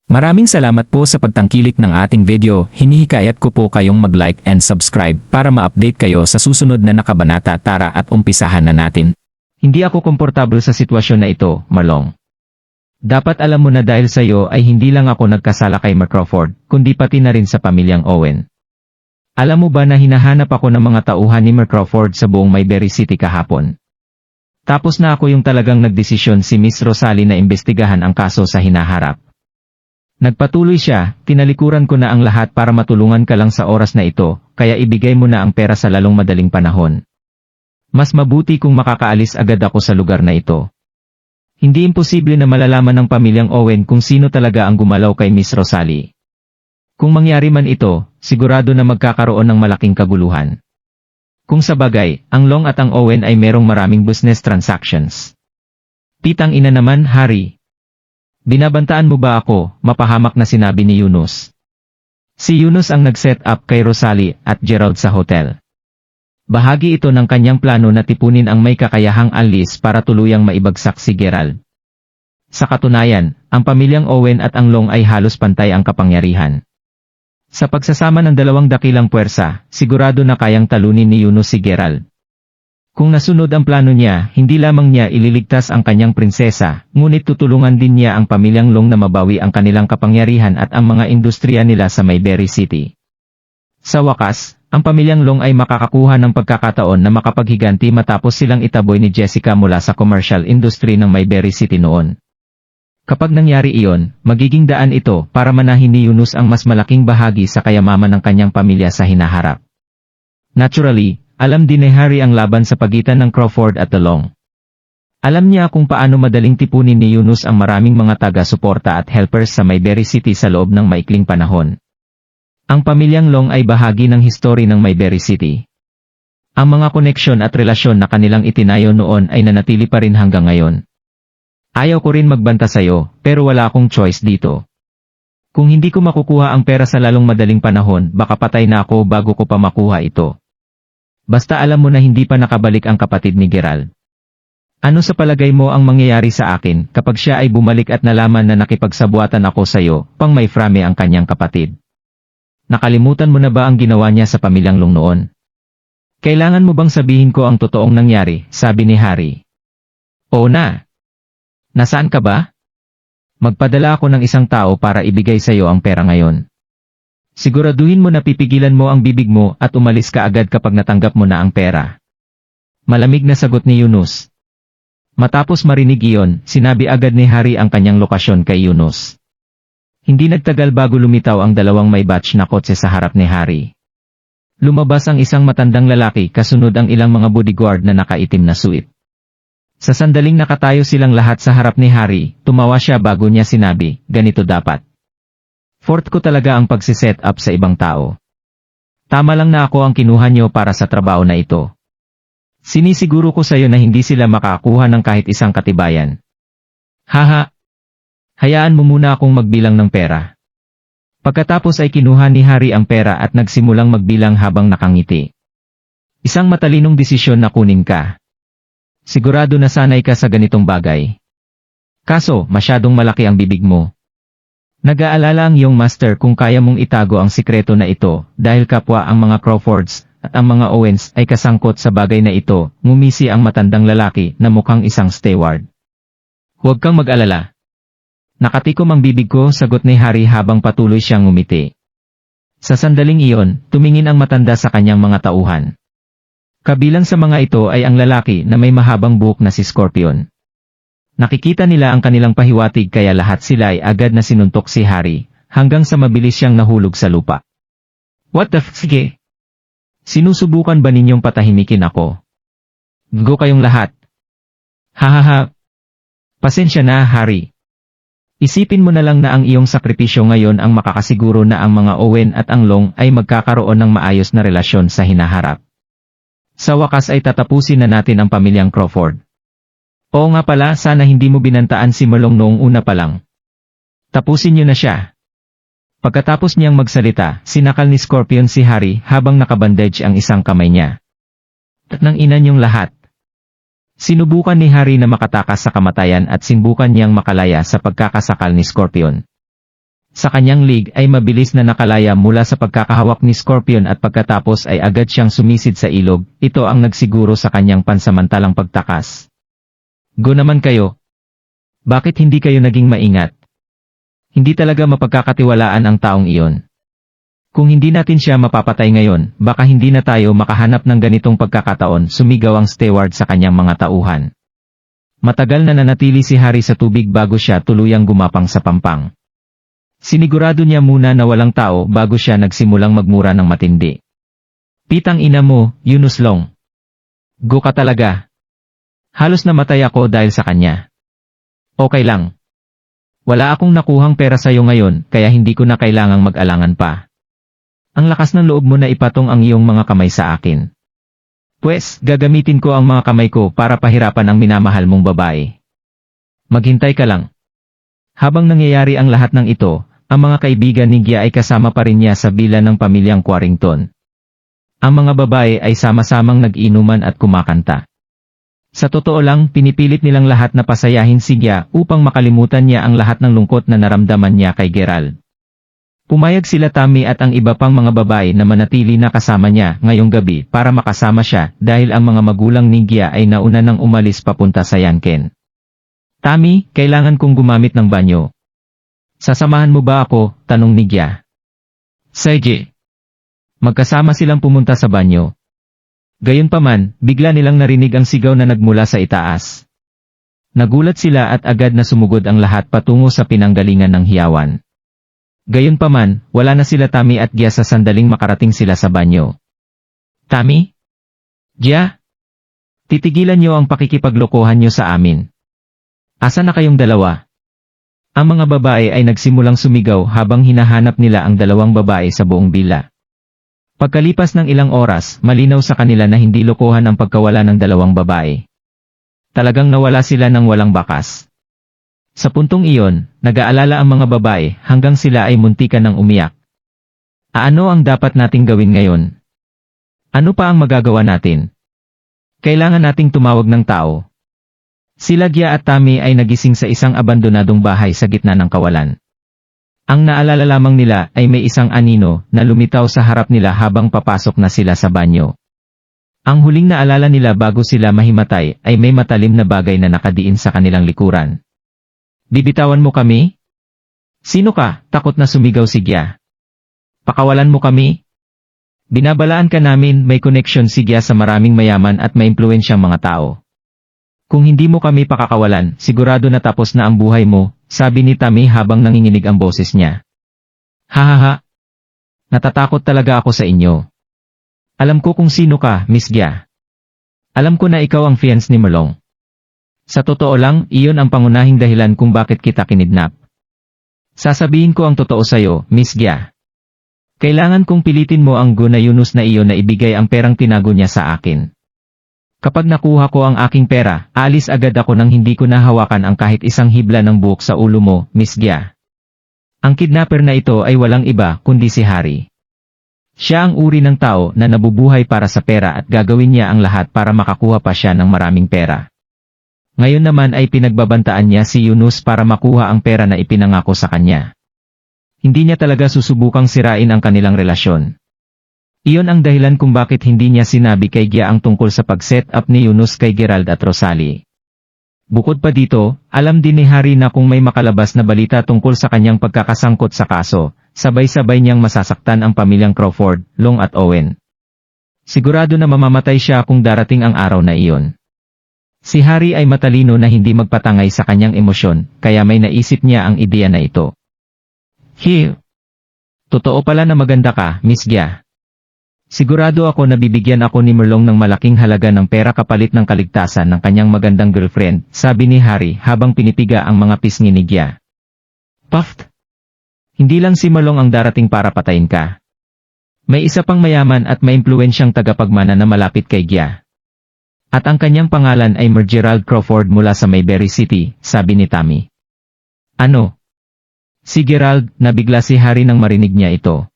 Maraming salamat po sa pagtangkilik ng ating video. Hinihikayat ko po kayong mag-like and subscribe para ma-update kayo sa susunod na nakabanata. Tara at umpisahan na natin. Hindi ako komportable sa sitwasyon na ito, Marlong. Dapat alam mo na dahil sa iyo ay hindi lang ako nagkasala kay Mark Crawford, kundi pati na rin sa pamilyang Owen. Alam mo ba na hinahanap ako ng mga tauhan ni Mark Crawford sa buong Mayberry City kahapon? Tapos na ako yung talagang nagdesisyon si Miss Rosalie na imbestigahan ang kaso sa hinaharap. Nagpatuloy siya, tinalikuran ko na ang lahat para matulungan ka lang sa oras na ito, kaya ibigay mo na ang pera sa lalong madaling panahon. Mas mabuti kung makakaalis agad ako sa lugar na ito. Hindi imposible na malalaman ng pamilyang Owen kung sino talaga ang gumalaw kay Miss Rosalie. Kung mangyari man ito, sigurado na magkakaroon ng malaking kaguluhan. Kung sa bagay, ang Long at ang Owen ay merong maraming business transactions. Pitang ina naman, Harry. Binabantaan mo ba ako, mapahamak na sinabi ni Yunus. Si Yunus ang nag-set up kay Rosalie at Gerald sa hotel. Bahagi ito ng kanyang plano na tipunin ang may kakayahang alis para tuluyang maibagsak si Gerald. Sa katunayan, ang pamilyang Owen at ang Long ay halos pantay ang kapangyarihan. Sa pagsasama ng dalawang dakilang puwersa, sigurado na kayang talunin ni Yunus si Gerald. Kung nasunod ang plano niya, hindi lamang niya ililigtas ang kanyang prinsesa, ngunit tutulungan din niya ang pamilyang Long na mabawi ang kanilang kapangyarihan at ang mga industriya nila sa Mayberry City. Sa wakas, ang pamilyang Long ay makakakuha ng pagkakataon na makapaghiganti matapos silang itaboy ni Jessica mula sa commercial industry ng Mayberry City noon. Kapag nangyari iyon, magiging daan ito para manahin ni Yunus ang mas malaking bahagi sa kayamanan ng kanyang pamilya sa hinaharap. Naturally, alam din ni Harry ang laban sa pagitan ng Crawford at the Long. Alam niya kung paano madaling tipunin ni Yunus ang maraming mga taga-suporta at helpers sa Mayberry City sa loob ng maikling panahon. Ang pamilyang Long ay bahagi ng history ng Mayberry City. Ang mga koneksyon at relasyon na kanilang itinayo noon ay nanatili pa rin hanggang ngayon. Ayaw ko rin magbanta sa'yo, pero wala akong choice dito. Kung hindi ko makukuha ang pera sa lalong madaling panahon, baka patay na ako bago ko pa makuha ito. Basta alam mo na hindi pa nakabalik ang kapatid ni Gerald. Ano sa palagay mo ang mangyayari sa akin kapag siya ay bumalik at nalaman na nakipagsabuatan ako sa iyo, pang may frame ang kanyang kapatid? Nakalimutan mo na ba ang ginawa niya sa pamilyang Long noon? Kailangan mo bang sabihin ko ang totoong nangyari, sabi ni Harry. Oo na. Nasaan ka ba? Magpadala ako ng isang tao para ibigay sa iyo ang pera ngayon. Siguraduhin mo na pipigilan mo ang bibig mo at umalis ka agad kapag natanggap mo na ang pera. Malamig na sagot ni Yunus. Matapos marinig iyon, sinabi agad ni Harry ang kanyang lokasyon kay Yunus. Hindi nagtagal bago lumitaw ang dalawang may batch na kotse sa harap ni Harry. Lumabas ang isang matandang lalaki kasunod ang ilang mga bodyguard na nakaitim na suit. Sa sandaling nakatayo silang lahat sa harap ni Harry, tumawa siya bago niya sinabi, ganito dapat. Fort ko talaga ang pagsiset up sa ibang tao. Tama lang na ako ang kinuha niyo para sa trabaho na ito. Sinisiguro ko sa iyo na hindi sila makakuha ng kahit isang katibayan. Haha. Hayaan mo muna akong magbilang ng pera. Pagkatapos ay kinuha ni Harry ang pera at nagsimulang magbilang habang nakangiti. Isang matalinong desisyon na kunin ka. Sigurado na sanay ka sa ganitong bagay. Kaso, masyadong malaki ang bibig mo. Nag-aalala ang iyong master kung kaya mong itago ang sikreto na ito dahil kapwa ang mga Crawfords at ang mga Owens ay kasangkot sa bagay na ito, ngumisi ang matandang lalaki na mukhang isang steward. Huwag kang mag-alala. Nakatikom ang bibig ko, sagot ni Harry habang patuloy siyang ngumiti. Sa sandaling iyon, tumingin ang matanda sa kanyang mga tauhan. Kabilang sa mga ito ay ang lalaki na may mahabang buhok na si Scorpion. Nakikita nila ang kanilang pahiwatig kaya lahat sila ay agad na sinuntok si Harry, hanggang sa mabilis siyang nahulog sa lupa. What the f***? Sige. Sinusubukan ba ninyong patahimikin ako? Go kayong lahat. Hahaha. Pasensya na, Harry. Isipin mo na lang na ang iyong sakripisyo ngayon ang makakasiguro na ang mga Owen at ang Long ay magkakaroon ng maayos na relasyon sa hinaharap. Sa wakas ay tatapusin na natin ang pamilyang Crawford. Oo nga pala, sana hindi mo binantaan si Marlong noong una pa lang. Tapusin niyo na siya. Pagkatapos niyang magsalita, sinakal ni Scorpion si Harry habang nakabandage ang isang kamay niya. At nang ina niyong lahat. Sinubukan ni Harry na makatakas sa kamatayan at sinubukan niyang makalaya sa pagkakasakal ni Scorpion. Sa kanyang league ay mabilis na nakalaya mula sa pagkakahawak ni Scorpion at pagkatapos ay agad siyang sumisid sa ilog, ito ang nagsiguro sa kanyang pansamantalang pagtakas. Go naman kayo. Bakit hindi kayo naging maingat? Hindi talaga mapagkakatiwalaan ang taong iyon. Kung hindi natin siya mapapatay ngayon, baka hindi na tayo makahanap ng ganitong pagkakataon, sumigaw ang steward sa kanyang mga tauhan. Matagal na nanatili si Harry sa tubig bago siya tuluyang gumapang sa pampang. Sinigurado niya muna na walang tao bago siya nagsimulang magmura ng matindi. Pitang ina mo, Yunus Long. Go ka talaga. Halos namatay ako dahil sa kanya. Okay lang. Wala akong nakuhang pera sa'yo ngayon, kaya hindi ko na kailangang mag-alangan pa. Ang lakas ng loob mo na ipatong ang iyong mga kamay sa akin. Pwes, gagamitin ko ang mga kamay ko para pahirapan ang minamahal mong babae. Maghintay ka lang. Habang nangyayari ang lahat ng ito, ang mga kaibigan ni Gia ay kasama pa rin niya sa bilan ng pamilyang Quarrington. Ang mga babae ay sama-samang nag-inuman at kumakanta. Sa totoo lang, pinipilit nilang lahat na pasayahin si Gia upang makalimutan niya ang lahat ng lungkot na naramdaman niya kay Gerald. Pumayag sila Tammy at ang iba pang mga babae na manatili na kasama niya ngayong gabi para makasama siya dahil ang mga magulang ni Gia ay nauna nang umalis papunta sa Yanken. Tammy, kailangan kong gumamit ng banyo. Sasamahan mo ba ako? Tanong ni Gia. Sige. Magkasama silang pumunta sa banyo. Gayunpaman, bigla nilang narinig ang sigaw na nagmula sa itaas. Nagulat sila at agad na sumugod ang lahat patungo sa pinanggalingan ng hiyawan. Gayunpaman, wala na sila Tammy at Gia sa sandaling makarating sila sa banyo. Tammy? Gia? Titigilan niyo ang pakikipaglokohan niyo sa amin. Asa na kayong dalawa? Ang mga babae ay nagsimulang sumigaw habang hinahanap nila ang dalawang babae sa buong bila. Pagkalipas ng ilang oras, malinaw sa kanila na hindi lokohan ang pagkawala ng dalawang babae. Talagang nawala sila ng walang bakas. Sa puntong iyon, nag-aalala ang mga babae hanggang sila ay muntikan ng umiyak. Ano ang dapat nating gawin ngayon? Ano pa ang magagawa natin? Kailangan nating tumawag ng tao. Sila Gia at Tammy ay nagising sa isang abandonadong bahay sa gitna ng kawalan. Ang naalala lamang nila ay may isang anino na lumitaw sa harap nila habang papasok na sila sa banyo. Ang huling naalala nila bago sila mahimatay ay may matalim na bagay na nakadiin sa kanilang likuran. Bibitawan mo kami? Sino ka? Takot na sumigaw si Gia. Pakawalan mo kami? Binabalaan ka namin, may connection si Gia sa maraming mayaman at may impluwensyang mga tao. Kung hindi mo kami pakakawalan, sigurado na tapos na ang buhay mo, sabi ni Tammy habang nanginginig ang boses niya. Hahaha. Natatakot talaga ako sa inyo. Alam ko kung sino ka, Miss Gia. Alam ko na ikaw ang fiancé ni Merlong. Sa totoo lang, iyon ang pangunahing dahilan kung bakit kita kinidnap. Sasabihin ko ang totoo sa'yo, Miss Gia. Kailangan kong pilitin mo ang Guna Yunus na iyon na ibigay ang perang tinago niya sa akin. Kapag nakuha ko ang aking pera, alis agad ako nang hindi ko nahawakan ang kahit isang hibla ng buhok sa ulo mo, Miss Gia. Ang kidnapper na ito ay walang iba kundi si Harry. Siya ang uri ng tao na nabubuhay para sa pera at gagawin niya ang lahat para makakuha pa siya ng maraming pera. Ngayon naman ay pinagbabantaan niya si Yunus para makuha ang pera na ipinangako sa kanya. Hindi niya talaga susubukang sirain ang kanilang relasyon. Iyon ang dahilan kung bakit hindi niya sinabi kay Gia ang tungkol sa pag-set up ni Yunus kay Gerald at Rosalie. Bukod pa dito, alam din ni Harry na kung may makalabas na balita tungkol sa kanyang pagkakasangkot sa kaso, sabay-sabay niyang masasaktan ang pamilyang Crawford, Long at Owen. Sigurado na mamamatay siya kung darating ang araw na iyon. Si Harry ay matalino na hindi magpatangay sa kanyang emosyon, kaya may naisip niya ang ideya na ito. Totoo pala na maganda ka, Miss Gia. Sigurado ako na bibigyan ako ni Merlong ng malaking halaga ng pera kapalit ng kaligtasan ng kanyang magandang girlfriend, sabi ni Harry habang pinipiga ang mga pisngi ni Gia. Puffed! Hindi lang si Merlong ang darating para patayin ka. May isa pang mayaman at may impluwensyang tagapagmana na malapit kay Gia. At ang kanyang pangalan ay Gerald Crawford mula sa Mayberry City, sabi ni Tammy. Ano? Si Gerald, nabigla si Harry nang marinig niya ito.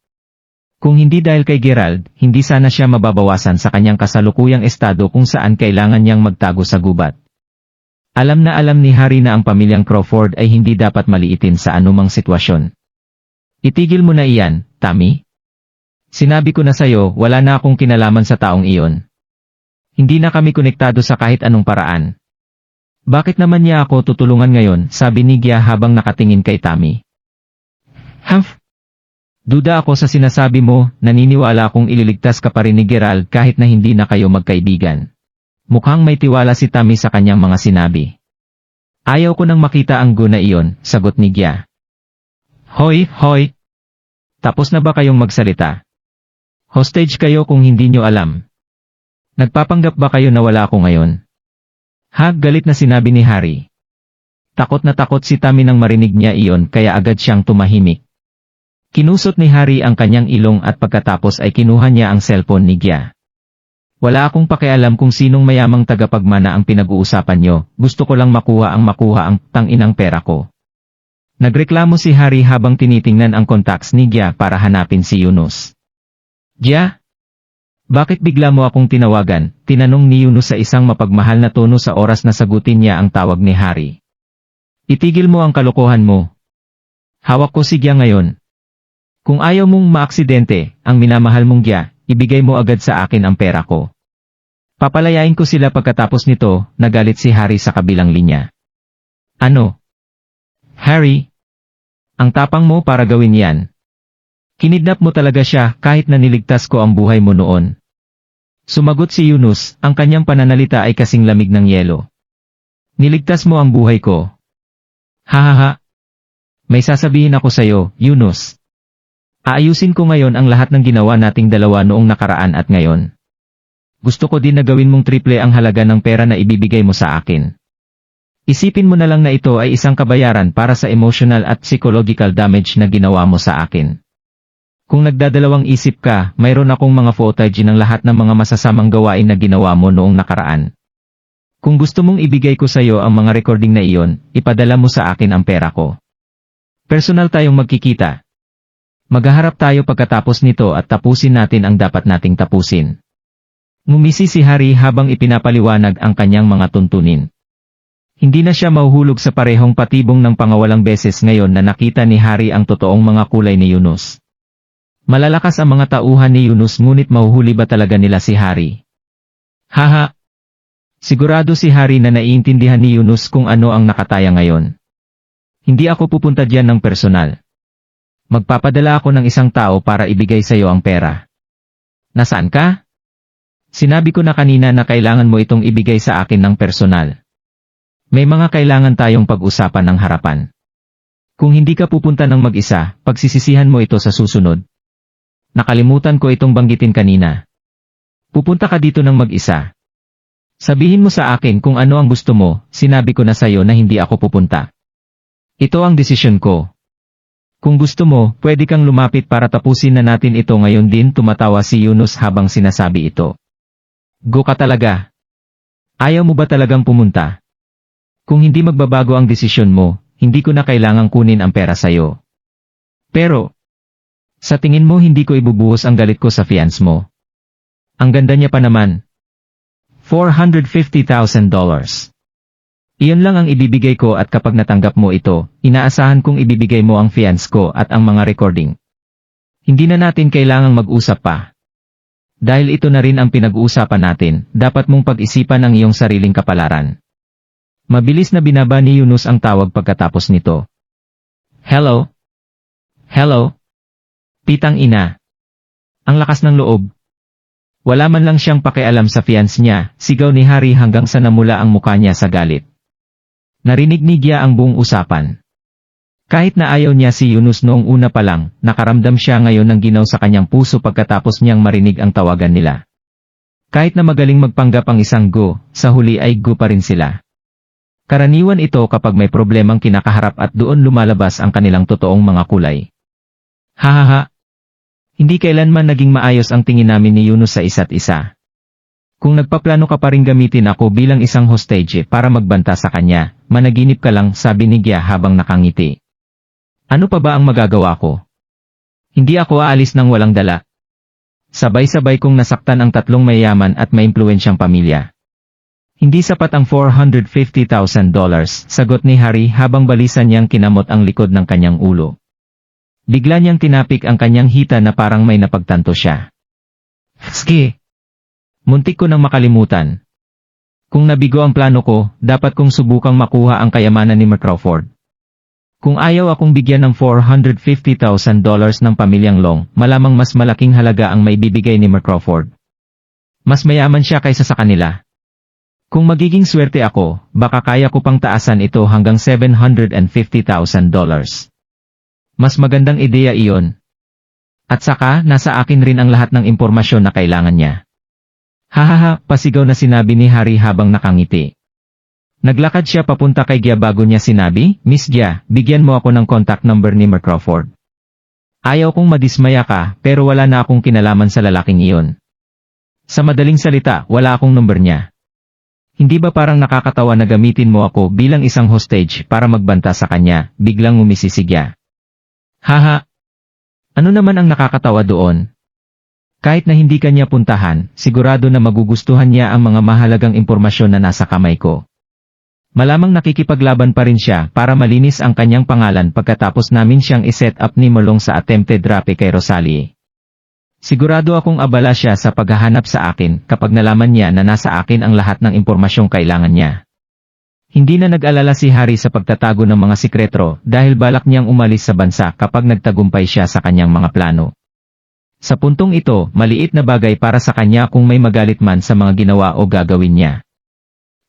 Kung hindi dahil kay Gerald, hindi sana siya mababawasan sa kanyang kasalukuyang estado kung saan kailangan niyang magtago sa gubat. Alam na alam ni Harry na ang pamilyang Crawford ay hindi dapat maliitin sa anumang sitwasyon. Itigil mo na iyan, Tammy. Sinabi ko na sa'yo, wala na akong kinalaman sa taong iyon. Hindi na kami konektado sa kahit anong paraan. Bakit naman niya ako tutulungan ngayon, sabi ni Gia habang nakatingin kay Tammy. Humph! Duda ako sa sinasabi mo, naniniwala akong ililigtas ka pa rin ni Gerald kahit na hindi na kayo magkaibigan. Mukhang may tiwala si Tammy sa kanyang mga sinabi. Ayaw ko nang makita ang go na iyon, sagot ni Gia. Hoy, hoy! Tapos na ba kayong magsalita? Hostage kayo kung hindi nyo alam. Nagpapanggap ba kayo na wala ako ngayon? Ha, galit na sinabi ni Harry. Takot na takot si Tammy nang marinig niya iyon kaya agad siyang tumahimik. Kinusot ni Harry ang kanyang ilong at pagkatapos ay kinuha niya ang cellphone ni Gia. Wala akong pakialam kung sinong mayamang tagapagmana ang pinag-uusapan nyo, gusto ko lang makuha ang tanginang pera ko. Nagreklamo si Harry habang tinitingnan ang contacts ni Gia para hanapin si Yunus. Gia? Bakit bigla mo akong tinawagan? Tinanong ni Yunus sa isang mapagmahal na tono sa oras na sagutin niya ang tawag ni Harry. Itigil mo ang kalokohan mo. Hawak ko si Gia ngayon. Kung ayaw mong maaksidente, ang minamahal mong Gia, ibigay mo agad sa akin ang pera ko. Papalayain ko sila pagkatapos nito, nagalit si Harry sa kabilang linya. Ano? Harry? Ang tapang mo para gawin yan. Kinidnap mo talaga siya kahit na niligtas ko ang buhay mo noon. Sumagot si Yunus, ang kanyang pananalita ay kasing lamig ng yelo. Niligtas mo ang buhay ko. Hahaha. May sasabihin ako sa'yo, Yunus. Aayusin ko ngayon ang lahat ng ginawa nating dalawa noong nakaraan at ngayon. Gusto ko din na gawin mong triple ang halaga ng pera na ibibigay mo sa akin. Isipin mo na lang na ito ay isang kabayaran para sa emotional at psychological damage na ginawa mo sa akin. Kung nagdadalawang isip ka, mayroon akong mga footage ng lahat ng mga masasamang gawain na ginawa mo noong nakaraan. Kung gusto mong ibigay ko sa iyo ang mga recording na iyon, ipadala mo sa akin ang pera ko. Personal tayong magkikita. Maghaharap tayo pagkatapos nito at tapusin natin ang dapat nating tapusin. Ngumisi si Harry habang ipinapaliwanag ang kanyang mga tuntunin. Hindi na siya mahuhulog sa parehong patibong ng pangawalang beses ngayon na nakita ni Harry ang totoong mga kulay ni Yunus. Malalakas ang mga tauhan ni Yunus ngunit mahuhuli ba talaga nila si Harry? Haha! Sigurado si Harry na naiintindihan ni Yunus kung ano ang nakataya ngayon. Hindi ako pupunta diyan ng personal. Magpapadala ako ng isang tao para ibigay sa iyo ang pera. Nasaan ka? Sinabi ko na kanina na kailangan mo itong ibigay sa akin ng personal. May mga kailangan tayong pag-usapan ng harapan. Kung hindi ka pupunta ng mag-isa, pagsisisihan mo ito sa susunod. Nakalimutan ko itong banggitin kanina. Pupunta ka dito ng mag-isa. Sabihin mo sa akin kung ano ang gusto mo, sinabi ko na sa'yo na hindi ako pupunta. Ito ang desisyon ko. Kung gusto mo, pwede kang lumapit para tapusin na natin ito ngayon din, tumatawa si Yunus habang sinasabi ito. Go ka talaga. Ayaw mo ba talagang pumunta? Kung hindi magbabago ang desisyon mo, hindi ko na kailangang kunin ang pera sa'yo. Pero, sa tingin mo hindi ko ibubuhos ang galit ko sa fiance mo. Ang ganda niya pa naman. $450,000. Iyon lang ang ibibigay ko at kapag natanggap mo ito, inaasahan kong ibibigay mo ang fiance ko at ang mga recording. Hindi na natin kailangang mag-usap pa. Dahil ito na rin ang pinag-uusapan natin, dapat mong pag-isipan ang iyong sariling kapalaran. Mabilis na binaba ni Yunus ang tawag pagkatapos nito. Hello? Hello? Pitang ina. Ang lakas ng loob. Wala man lang siyang pakialam sa fiance niya, sigaw ni Harry hanggang sa namula ang mukha niya sa galit. Narinig ni Gia ang buong usapan. Kahit na ayaw niya si Yunus noong una pa lang, nakaramdam siya ngayon ng ginaw sa kanyang puso pagkatapos niyang marinig ang tawagan nila. Kahit na magaling magpanggap ang isang go, sa huli ay go pa rin sila. Karaniwan ito kapag may problemang kinakaharap at doon lumalabas ang kanilang totoong mga kulay. Hahaha. Hindi kailanman naging maayos ang tingin namin ni Yunus sa isa't isa. Kung nagpaplano ka pa rin gamitin ako bilang isang hostage para magbanta sa kanya, managinip ka lang, sabi ni Gia habang nakangiti. Ano pa ba ang magagawa ko? Hindi ako aalis ng walang dala. Sabay-sabay kong nasaktan ang tatlong mayaman at maimpluwensyang pamilya. Hindi sapat ang $450,000, sagot ni Harry habang balisan niyang kinamot ang likod ng kanyang ulo. Bigla niyang tinapik ang kanyang hita na parang may napagtanto siya. Ski! Muntik ko nang makalimutan. Kung nabigo ang plano ko, dapat kong subukang makuha ang kayamanan ni Crawford. Kung ayaw akong bigyan ng $450,000 ng pamilyang Long, malamang mas malaking halaga ang maibibigay ni Crawford. Mas mayaman siya kaysa sa kanila. Kung magiging swerte ako, baka kaya ko pang taasan ito hanggang $750,000. Mas magandang ideya iyon. At saka, nasa akin rin ang lahat ng impormasyon na kailangan niya. Hahaha, pasigaw na sinabi ni Harry habang nakangiti. Naglakad siya papunta kay Gia bago niya sinabi, Miss Gia, bigyan mo ako ng contact number ni Crawford. Ayaw kong madismaya ka, pero wala na akong kinalaman sa lalaking iyon. Sa madaling salita, wala akong number niya. Hindi ba parang nakakatawa na gamitin mo ako bilang isang hostage para magbanta sa kanya, biglang ngumisi si Gia. Haha. Ano naman ang nakakatawa doon? Kahit na hindi kanya puntahan, sigurado na magugustuhan niya ang mga mahalagang impormasyon na nasa kamay ko. Malamang nakikipaglaban pa rin siya para malinis ang kanyang pangalan pagkatapos namin siyang iset up ni Merlong sa attempted rape kay Rosalie. Sigurado akong abala siya sa paghahanap sa akin kapag nalaman niya na nasa akin ang lahat ng impormasyong kailangan niya. Hindi na nag-alala si Harry sa pagtatago ng mga sikreto dahil balak niyang umalis sa bansa kapag nagtagumpay siya sa kanyang mga plano. Sa puntong ito, maliit na bagay para sa kanya kung may magalit man sa mga ginawa o gagawin niya.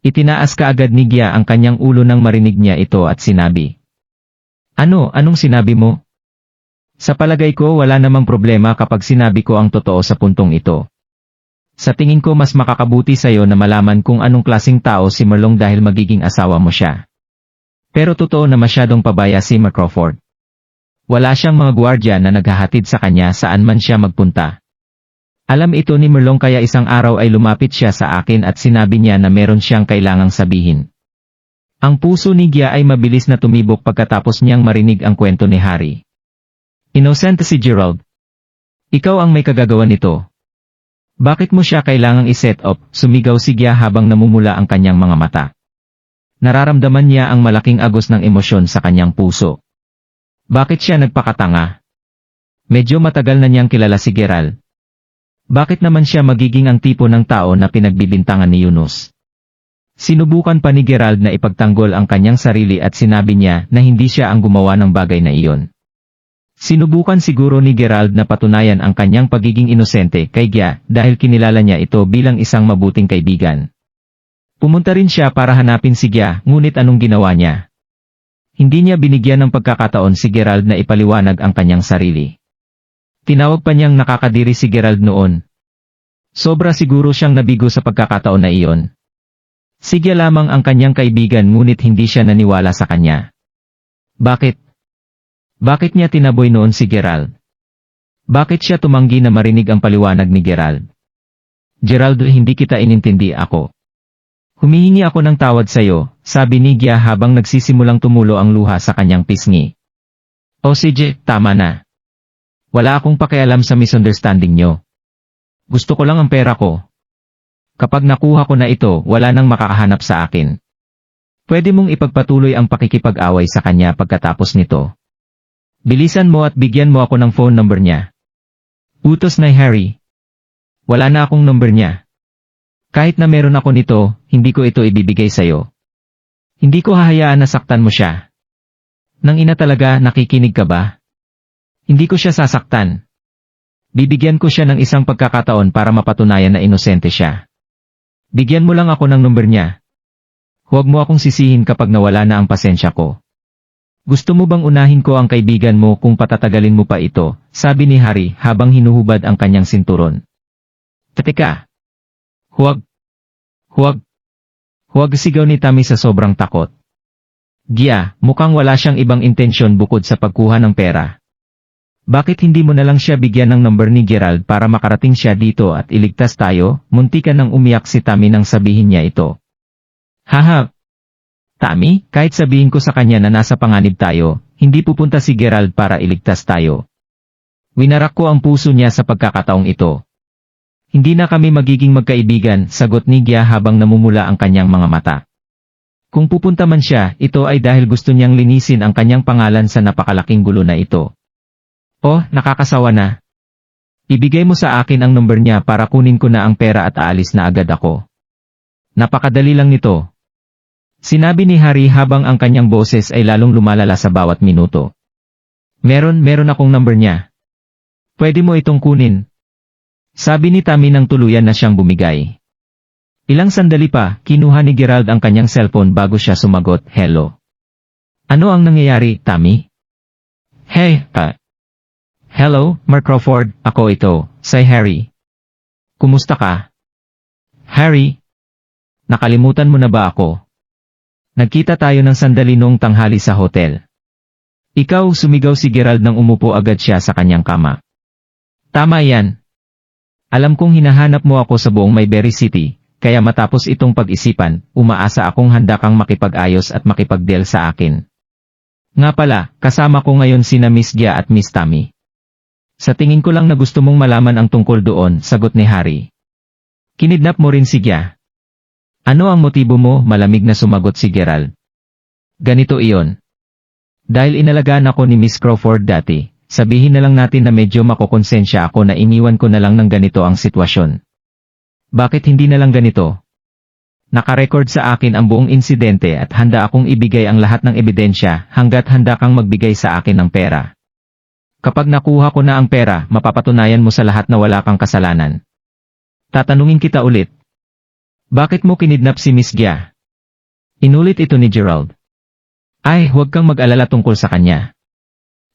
Itinaas kaagad ni Gia ang kanyang ulo nang marinig niya ito at sinabi. Anong sinabi mo? Sa palagay ko wala namang problema kapag sinabi ko ang totoo sa puntong ito. Sa tingin ko mas makakabuti sa'yo na malaman kung anong klaseng tao si Merlong dahil magiging asawa mo siya. Pero totoo na masyadong pabaya si Crawford. Wala siyang mga gwardya na naghahatid sa kanya saan man siya magpunta. Alam ito ni Merlong kaya isang araw ay lumapit siya sa akin at sinabi niya na meron siyang kailangang sabihin. Ang puso ni Gia ay mabilis na tumibok pagkatapos niyang marinig ang kwento ni Harry. Innocent si Gerald. Ikaw ang may kagagawan nito. Bakit mo siya kailangang iset up? Sumigaw si Gia habang namumula ang kanyang mga mata. Nararamdaman niya ang malaking agos ng emosyon sa kanyang puso. Bakit siya nagpakatanga? Medyo matagal na niyang kilala si Gerald. Bakit naman siya magiging ang tipo ng tao na pinagbibintangan ni Yunus? Sinubukan pa ni Gerald na ipagtanggol ang kanyang sarili at sinabi niya na hindi siya ang gumawa ng bagay na iyon. Sinubukan siguro ni Gerald na patunayan ang kanyang pagiging inosente kay Gia dahil kinilala niya ito bilang isang mabuting kaibigan. Pumunta rin siya para hanapin si Gia, ngunit anong ginawa niya? Hindi niya binigyan ng pagkakataon si Gerald na ipaliwanag ang kanyang sarili. Tinawag pa niyang nakakadiri si Gerald noon. Sobra siguro siyang nabigo sa pagkakataon na iyon. Si Gia lamang ang kanyang kaibigan ngunit hindi siya naniwala sa kanya. Bakit? Bakit niya tinaboy noon si Gerald? Bakit siya tumanggi na marinig ang paliwanag ni Gerald? Gerald, hindi kita inintindi ako. Humihingi ako ng tawad sa'yo, sabi ni Gia habang nagsisimulang tumulo ang luha sa kanyang pisngi. O sige, tama na. Wala akong pakialam sa misunderstanding nyo. Gusto ko lang ang pera ko. Kapag nakuha ko na ito, wala nang makakahanap sa akin. Pwede mong ipagpatuloy ang pakikipag-away sa kanya pagkatapos nito. Bilisan mo at bigyan mo ako ng phone number niya. Utos na Harry. Wala na akong number niya. Kahit na meron ako nito, hindi ko ito ibibigay sa'yo. Hindi ko hahayaan na saktan mo siya. Nang ina talaga, nakikinig ka ba? Hindi ko siya sasaktan. Bibigyan ko siya ng isang pagkakataon para mapatunayan na inosente siya. Bigyan mo lang ako ng number niya. Huwag mo akong sisihin kapag nawala na ang pasensya ko. Gusto mo bang unahin ko ang kaibigan mo kung patatagalin mo pa ito? Sabi ni Harry habang hinuhubad ang kanyang sinturon. Teka. Huwag. Huwag. Huwag, sigaw ni Tammy sa sobrang takot. Gia, mukhang wala siyang ibang intensyon bukod sa pagkuha ng pera. Bakit hindi mo na lang siya bigyan ng number ni Gerald para makarating siya dito at iligtas tayo? Muntikan nang umiyak si Tammy nang sabihin niya ito. Haha. Tammy, kahit sabihin ko sa kanya na nasa panganib tayo, hindi pupunta si Gerald para iligtas tayo. Winarak ko ang puso niya sa pagkakataong ito. Hindi na kami magiging magkaibigan, sagot ni Gia habang namumula ang kanyang mga mata. Kung pupunta man siya, ito ay dahil gusto niyang linisin ang kanyang pangalan sa napakalaking gulo na ito. Oh, nakakasawa na. Ibigay mo sa akin ang number niya para kunin ko na ang pera at aalis na agad ako. Napakadali lang nito. Sinabi ni Harry habang ang kanyang boses ay lalong lumalala sa bawat minuto. Meron akong number niya. Pwede mo itong kunin. Sabi ni Tammy nang tuluyan na siyang bumigay. Ilang sandali pa, kinuha ni Gerald ang kanyang cellphone bago siya sumagot, "Hello. Ano ang nangyayari, Tammy?" "Hey, hello, Mark Crawford, ako ito, si Harry. Kumusta ka?" "Harry? Nakalimutan mo na ba ako? Nagkita tayo ng sandali noong tanghali sa hotel." "Ikaw," sumigaw si Gerald nang umupo agad siya sa kanyang kama. "Tama yan. Alam kong hinahanap mo ako sa buong Mayberry City, kaya matapos itong pag-isipan, umaasa akong handa kang makipag-ayos at makipag-deal sa akin. Nga pala, kasama ko ngayon sina Miss Gia at Miss Tammy. Sa tingin ko lang na gusto mong malaman ang tungkol doon," sagot ni Harry. "Kinidnap mo rin si Gia?" "Ano ang motibo mo?" malamig na sumagot si Gerald. "Ganito iyon. Dahil inalagaan ako ni Miss Crawford dati, sabihin na lang natin na medyo makokonsensya ako na iniwan ko na lang ng ganito ang sitwasyon." "Bakit hindi na lang ganito? Nakarecord sa akin ang buong insidente at handa akong ibigay ang lahat ng ebidensya hanggat handa kang magbigay sa akin ng pera. Kapag nakuha ko na ang pera, mapapatunayan mo sa lahat na wala kang kasalanan. Tatanungin kita ulit. Bakit mo kinidnap si Miss Gia?" Inulit ito ni Gerald. "Ay, huwag kang mag-alala tungkol sa kanya.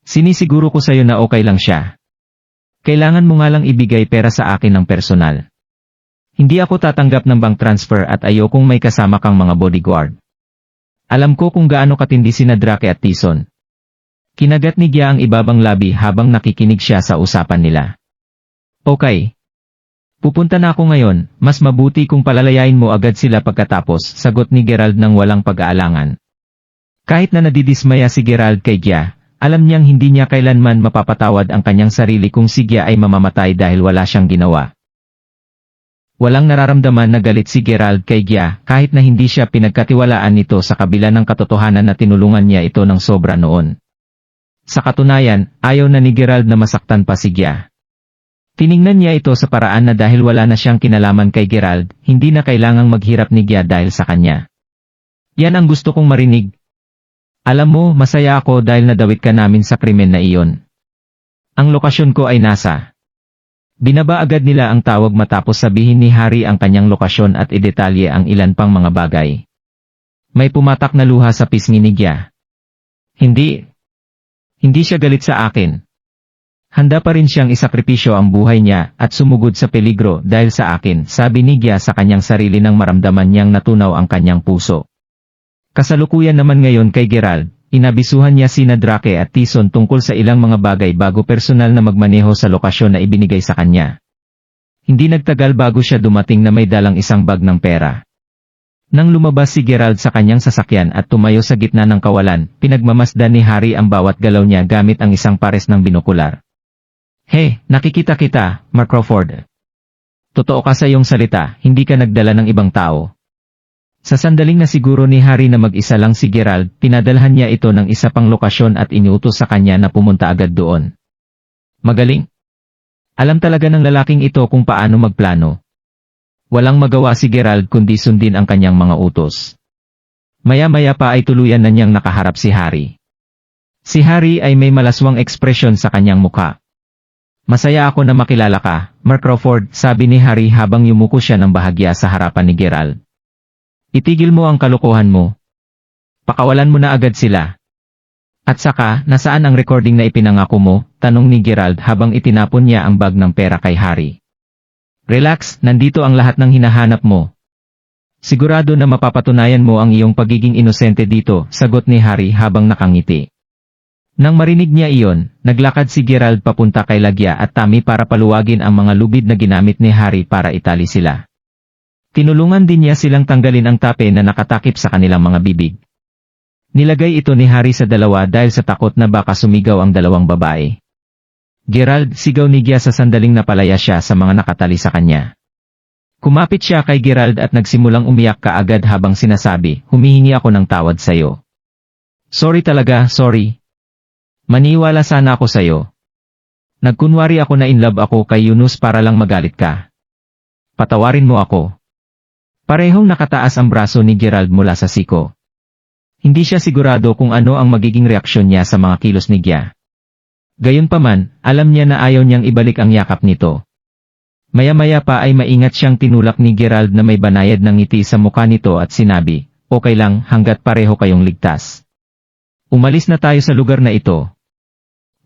Sinisiguro ko sa'yo na okay lang siya. Kailangan mo nga lang ibigay pera sa akin ng personal. Hindi ako tatanggap ng bank transfer at ayokong may kasama kang mga bodyguard. Alam ko kung gaano katindi sina Drake at Tyson." Kinagat ni Gia ang ibabang labi habang nakikinig siya sa usapan nila. "Okay. Pupunta na ako ngayon, mas mabuti kung palalayain mo agad sila pagkatapos," sagot ni Gerald nang walang pag-aalangan. Kahit na nadidismaya si Gerald kay Gia, alam niyang hindi niya kailanman mapapatawad ang kanyang sarili kung si Gia ay mamamatay dahil wala siyang ginawa. Walang nararamdaman na galit si Gerald kay Gia kahit na hindi siya pinagkatiwalaan nito sa kabila ng katotohanan na tinulungan niya ito ng sobra noon. Sa katunayan, ayaw na ni Gerald na masaktan pa si Gia. Tiningnan niya ito sa paraan na dahil wala na siyang kinalaman kay Gerald, hindi na kailangang maghirap ni Gia dahil sa kanya. "Yan ang gusto kong marinig. Alam mo, masaya ako dahil nadawit ka namin sa krimen na iyon. Ang lokasyon ko ay nasa." Binaba agad nila ang tawag matapos sabihin ni Harry ang kanyang lokasyon at idetalye ang ilan pang mga bagay. May pumatak na luha sa pisngi ni Gia. Hindi siya galit sa akin. Handa pa rin siyang isakripisyo ang buhay niya at sumugod sa peligro dahil sa akin, sabi ni Gia sa kanyang sarili nang maramdaman niyang natunaw ang kanyang puso. Kasalukuyan naman ngayon kay Gerald, inabisuhan niya sina Drake at Tyson tungkol sa ilang mga bagay bago personal na magmaneho sa lokasyon na ibinigay sa kanya. Hindi nagtagal bago siya dumating na may dalang isang bag ng pera. Nang lumabas si Gerald sa kanyang sasakyan at tumayo sa gitna ng kawalan, pinagmamasdan ni Harry ang bawat galaw niya gamit ang isang pares ng binokular. "Hey, nakikita kita, Mark Crawford. Totoo ka sa iyong salita, hindi ka nagdala ng ibang tao." Sa sandaling na siguro ni Harry na mag-isa lang si Gerald, pinadalhan niya ito ng isa pang lokasyon at iniutos sa kanya na pumunta agad doon. Magaling. Alam talaga ng lalaking ito kung paano magplano. Walang magawa si Gerald kundi sundin ang kanyang mga utos. Maya-maya pa ay tuluyan na niyang nakaharap si Harry. Si Harry ay may malaswang ekspresyon sa kanyang mukha. "Masaya ako na makilala ka, Mark Crawford," sabi ni Harry habang yumuko siya ng bahagya sa harapan ni Gerald. "Itigil mo ang kalokohan mo. Pakawalan mo na agad sila." "At saka, nasaan ang recording na ipinangako mo?" tanong ni Gerald habang itinapon niya ang bag ng pera kay Harry. "Relax, nandito ang lahat ng hinahanap mo. Sigurado na mapapatunayan mo ang iyong pagiging inosente dito," sagot ni Harry habang nakangiti. Nang marinig niya iyon, naglakad si Gerald papunta kay Gia at Tammy para paluwagin ang mga lubid na ginamit ni Harry para itali sila. Tinulungan din niya silang tanggalin ang tape na nakatakip sa kanilang mga bibig. Nilagay ito ni Harry sa dalawa dahil sa takot na baka sumigaw ang dalawang babae. "Gerald," sigaw ni Gia sa sandaling napalaya siya sa mga nakatali sa kanya. Kumapit siya kay Gerald at nagsimulang umiyak kaagad habang sinasabi, "Humihingi ako ng tawad sa'yo. Sorry talaga, sorry. Maniwala sana ako sa'yo. Nagkunwari ako na in love ako kay Yunus para lang magalit ka. Patawarin mo ako. Parehong nakataas ang braso ni Gerald mula sa siko. Hindi siya sigurado kung ano ang magiging reaksyon niya sa mga kilos ni Gia. Gayunpaman, alam niya na ayaw niyang ibalik ang yakap nito. Maya-maya pa ay maingat siyang tinulak ni Gerald na may banayad ng ngiti sa mukha nito at sinabi, "Okay lang hanggat pareho kayong ligtas. Umalis na tayo sa lugar na ito."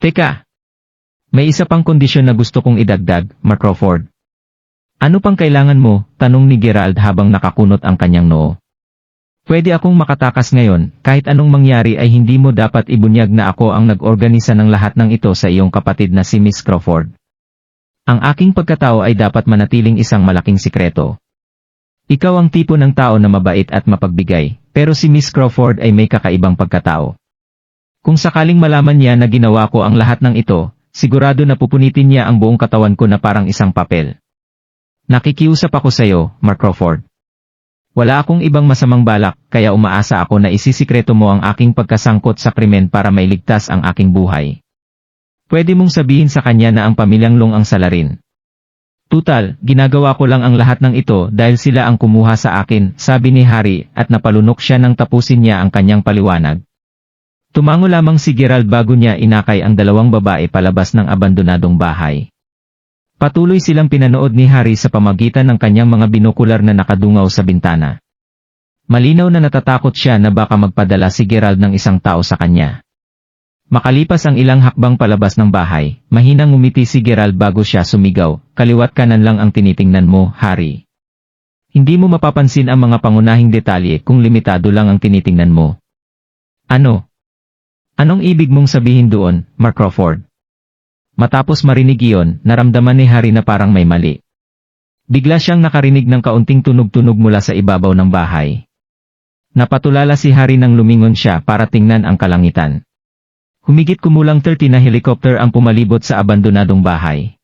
Teka! May isa pang kondisyon na gusto kong idagdag, Mark Crawford. Ano pang kailangan mo? Tanong ni Gerald habang nakakunot ang kanyang noo. Pwede akong makatakas ngayon, kahit anong mangyari ay hindi mo dapat ibunyag na ako ang nag-organisa ng lahat ng ito sa iyong kapatid na si Miss Crawford. Ang aking pagkatao ay dapat manatiling isang malaking sikreto. Ikaw ang tipo ng tao na mabait at mapagbigay, pero si Miss Crawford ay may kakaibang pagkatao. Kung sakaling malaman niya na ginawa ko ang lahat ng ito, sigurado na pupunitin niya ang buong katawan ko na parang isang papel. Nakikiusap ako sa iyo, Mark Crawford. Wala akong ibang masamang balak, kaya umaasa ako na isisikreto mo ang aking pagkasangkot sa krimen para mailigtas ang aking buhay. Pwede mong sabihin sa kanya na ang pamilyang Long ang salarin. Tutal, ginagawa ko lang ang lahat ng ito dahil sila ang kumuha sa akin, sabi ni Harry at napalunok siya nang tapusin niya ang kanyang paliwanag. Tumango lamang si Gerald bago niya inakay ang dalawang babae palabas ng abandonadong bahay. Patuloy silang pinanood ni Harry sa pamagitan ng kanyang mga binokular na nakadungaw sa bintana. Malinaw na natatakot siya na baka magpadala si Gerald ng isang tao sa kanya. Makalipas ang ilang hakbang palabas ng bahay, mahinang ngumiti si Gerald bago siya sumigaw, "Kaliwat kanan lang ang tinitingnan mo, Harry. Hindi mo mapapansin ang mga pangunahing detalye kung limitado lang ang tinitingnan mo." Ano? Anong ibig mong sabihin doon, Mark Crawford? Matapos marinig iyon, naramdaman ni Harry na parang may mali. Bigla siyang nakarinig ng kaunting tunog-tunog mula sa ibabaw ng bahay. Napatulala si Harry nang lumingon siya para tingnan ang kalangitan. Humigit kumulang 30 na helicopter ang pumalibot sa abandonadong bahay.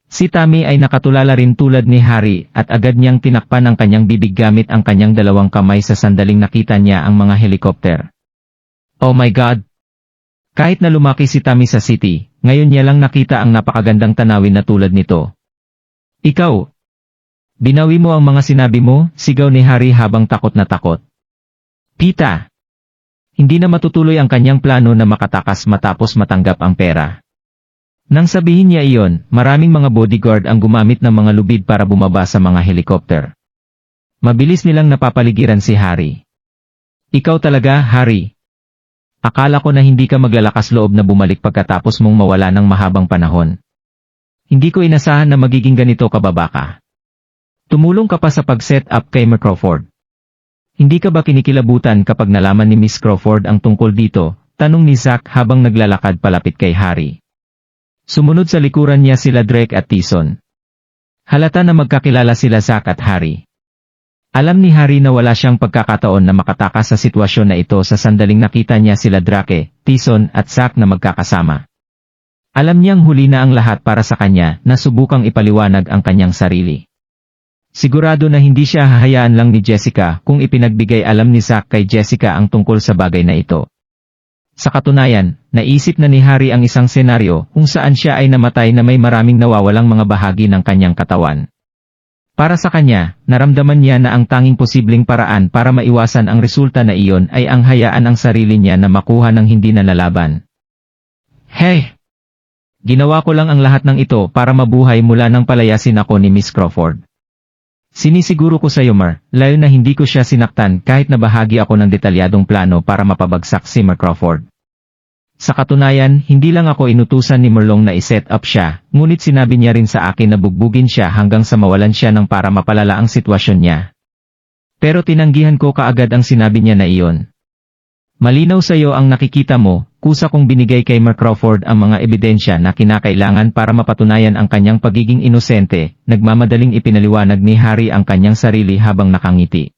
Si Tammy ay nakatulala rin tulad ni Harry at agad niyang tinakpan ang kanyang bibig gamit ang kanyang dalawang kamay sa sandaling nakita niya ang mga helicopter. Oh my God! Kahit na lumaki si Tammy sa city, ngayon niya lang nakita ang napakagandang tanawin na tulad nito. Ikaw! Binawi mo ang mga sinabi mo, sigaw ni Harry habang takot na takot. Pita! Hindi na matutuloy ang kanyang plano na makatakas matapos matanggap ang pera. Nang sabihin niya iyon, maraming mga bodyguard ang gumamit ng mga lubid para bumaba sa mga helicopter. Mabilis nilang napapaligiran si Harry. Ikaw talaga, Harry. Akala ko na hindi ka maglalakas loob na bumalik pagkatapos mong mawala ng mahabang panahon. Hindi ko inasahan na magiging ganito kababa ka. Tumulong ka pa sa pag-set up kay Mark Crawford. Hindi ka ba kinikilabutan kapag nalaman ni Miss Crawford ang tungkol dito? Tanong ni Zack habang naglalakad palapit kay Harry. Sumunod sa likuran niya sila Drake at Tyson. Halata na magkakilala sila Zack at Harry. Alam ni Harry na wala siyang pagkakataon na makatakas sa sitwasyon na ito sa sandaling nakita niya sila Drake, Tyson at Zack na magkakasama. Alam niyang huli na ang lahat para sa kanya na subukang ipaliwanag ang kanyang sarili. Sigurado na hindi siya hahayaan lang ni Jessica kung ipinagbigay alam ni Zack kay Jessica ang tungkol sa bagay na ito. Sa katunayan, naisip na ni Harry ang isang senaryo kung saan siya ay namatay na may maraming nawawalang mga bahagi ng kanyang katawan. Para sa kanya, naramdaman niya na ang tanging posibleng paraan para maiwasan ang resulta na iyon ay ang hayaan ang sarili niya na makuha ng hindi nalalaban. Hey! Ginawa ko lang ang lahat ng ito para mabuhay mula nang palayasin ako ni Miss Crawford. Sinisiguro ko sa iyo, Mar, lalo na hindi ko siya sinaktan kahit na bahagi ako ng detalyadong plano para mapabagsak si Mark Crawford. Sa katunayan, hindi lang ako inutusan ni Merlong na iset up siya, ngunit sinabi niya rin sa akin na bugbugin siya hanggang sa mawalan siya ng para mapalala ang sitwasyon niya. Pero tinanggihan ko kaagad ang sinabi niya na iyon. Malinaw sa iyo ang nakikita mo, kusa kong binigay kay Mark Crawford ang mga ebidensya na kinakailangan para mapatunayan ang kanyang pagiging inosente, nagmamadaling ipinaliwanag ni Harry ang kanyang sarili habang nakangiti.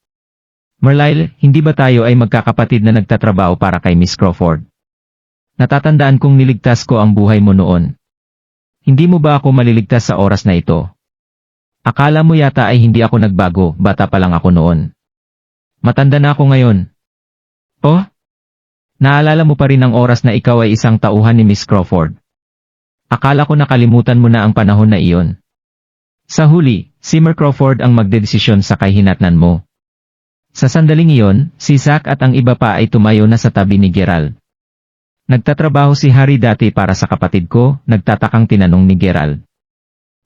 Merlyle, hindi ba tayo ay magkakapatid na nagtatrabaho para kay Miss Crawford? Natatandaan kong niligtas ko ang buhay mo noon. Hindi mo ba ako maliligtas sa oras na ito? Akala mo yata ay hindi ako nagbago, bata pa lang ako noon. Matanda na ako ngayon. Oh? Naalala mo pa rin ang oras na ikaw ay isang tauhan ni Miss Crawford? Akala ko nakalimutan mo na ang panahon na iyon. Sa huli, si Mer Crawford ang magdedesisyon sa kahinatnan mo. Sa sandaling iyon, si Zack at ang iba pa ay tumayo na sa tabi ni Gerald. Nagtatrabaho si Harry dati para sa kapatid ko, nagtatakang tinanong ni Gerald.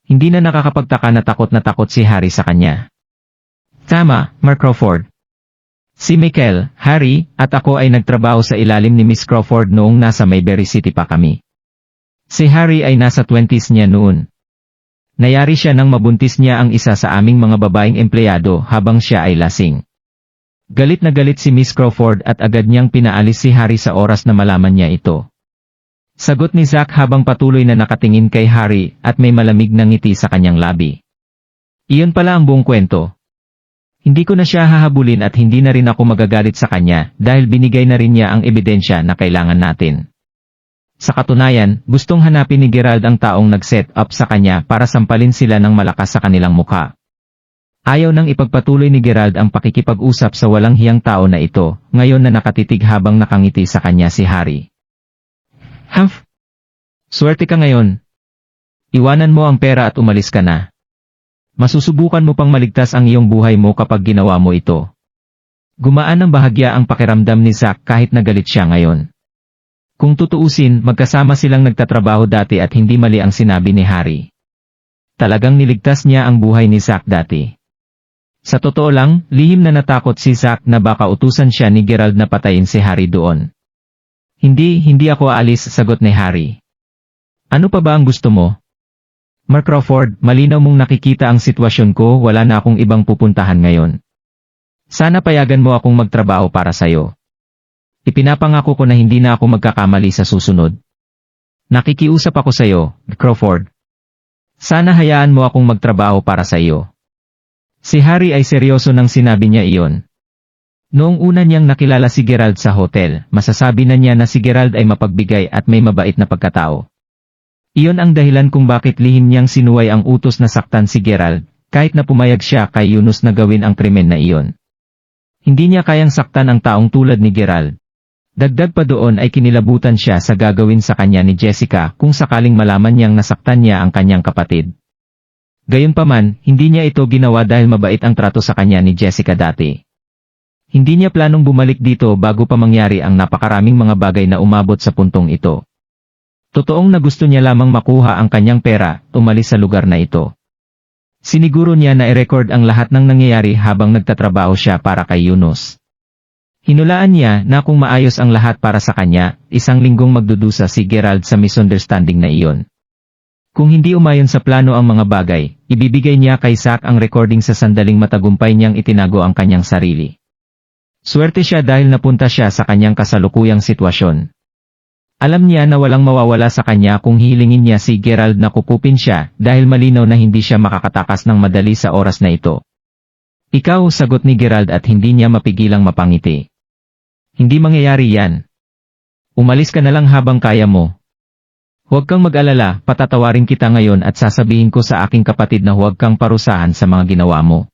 Hindi na nakakapagtaka na takot si Harry sa kanya. Tama, Mer Crawford. Si Michael, Harry, at ako ay nagtrabaho sa ilalim ni Miss Crawford noong nasa Mayberry City pa kami. Si Harry ay nasa 20s niya noon. Nayari siya nang mabuntis niya ang isa sa aming mga babaeng empleyado habang siya ay lasing. Galit na galit si Miss Crawford at agad niyang pinaalis si Harry sa oras na malaman niya ito. Sagot ni Zack habang patuloy na nakatingin kay Harry at may malamig na ngiti sa kanyang labi. Iyon pala ang buong kwento. Hindi ko na siya hahabulin at hindi na rin ako magagalit sa kanya dahil binigay na rin niya ang ebidensya na kailangan natin. Sa katunayan, gustong hanapin ni Gerald ang taong nag-set up sa kanya para sampalin sila ng malakas sa kanilang mukha. Ayaw nang ipagpatuloy ni Gerald ang pakikipag-usap sa walang hiyang tao na ito, ngayon na nakatitig habang nakangiti sa kanya si Harry. Humph! Swerte ka ngayon. Iwanan mo ang pera at umalis ka na. Masusubukan mo pang maligtas ang iyong buhay mo kapag ginawa mo ito. Gumaan ng bahagya ang pakiramdam ni Zack kahit nagalit siya ngayon. Kung tutuusin, magkasama silang nagtatrabaho dati at hindi mali ang sinabi ni Harry. Talagang niligtas niya ang buhay ni Zack dati. Sa totoo lang, lihim na natakot si Zack na baka utusan siya ni Gerald na patayin si Harry doon. Hindi ako aalis, sagot ni Harry. Ano pa ba ang gusto mo? Mer Crawford, malinaw mong nakikita ang sitwasyon ko, wala na akong ibang pupuntahan ngayon. Sana payagan mo akong magtrabaho para sayo. Ipinapangako ko na hindi na ako magkakamali sa susunod. Nakikiusap ako sayo, Crawford. Sana hayaan mo akong magtrabaho para sa iyo. Si Harry ay seryoso nang sinabi niya iyon. Noong una niyang nakilala si Gerald sa hotel, masasabi na niya na si Gerald ay mapagbigay at may mabait na pagkatao. Iyon ang dahilan kung bakit lihim niyang sinuway ang utos na saktan si Gerald, kahit na pumayag siya kay Yunus na gawin ang krimen na iyon. Hindi niya kayang saktan ang taong tulad ni Gerald. Dagdag pa doon ay kinilabutan siya sa gagawin sa kanya ni Jessica kung sakaling malaman niyang nasaktan niya ang kanyang kapatid. Gayunpaman, hindi niya ito ginawa dahil mabait ang trato sa kanya ni Jessica dati. Hindi niya planong bumalik dito bago pa mangyari ang napakaraming mga bagay na umabot sa puntong ito. Totoong na gusto niya lamang makuha ang kanyang pera, umalis sa lugar na ito. Siniguro niya na i-record ang lahat ng nangyayari habang nagtatrabaho siya para kay Yunus. Hinulaan niya na kung maayos ang lahat para sa kanya, isang linggong magdudusa si Gerald sa misunderstanding na iyon. Kung hindi umayon sa plano ang mga bagay, ibibigay niya kay Zack ang recording sa sandaling matagumpay niyang itinago ang kanyang sarili. Swerte siya dahil napunta siya sa kanyang kasalukuyang sitwasyon. Alam niya na walang mawawala sa kanya kung hilingin niya si Gerald na kupupin siya dahil malinaw na hindi siya makakatakas ng madali sa oras na ito. Ikaw, sagot ni Gerald at hindi niya mapigilang mapangiti. Hindi mangyayari yan. Umalis ka na lang habang kaya mo. Huwag kang mag-alala, patatawarin kita ngayon at sasabihin ko sa aking kapatid na huwag kang parusahan sa mga ginawa mo.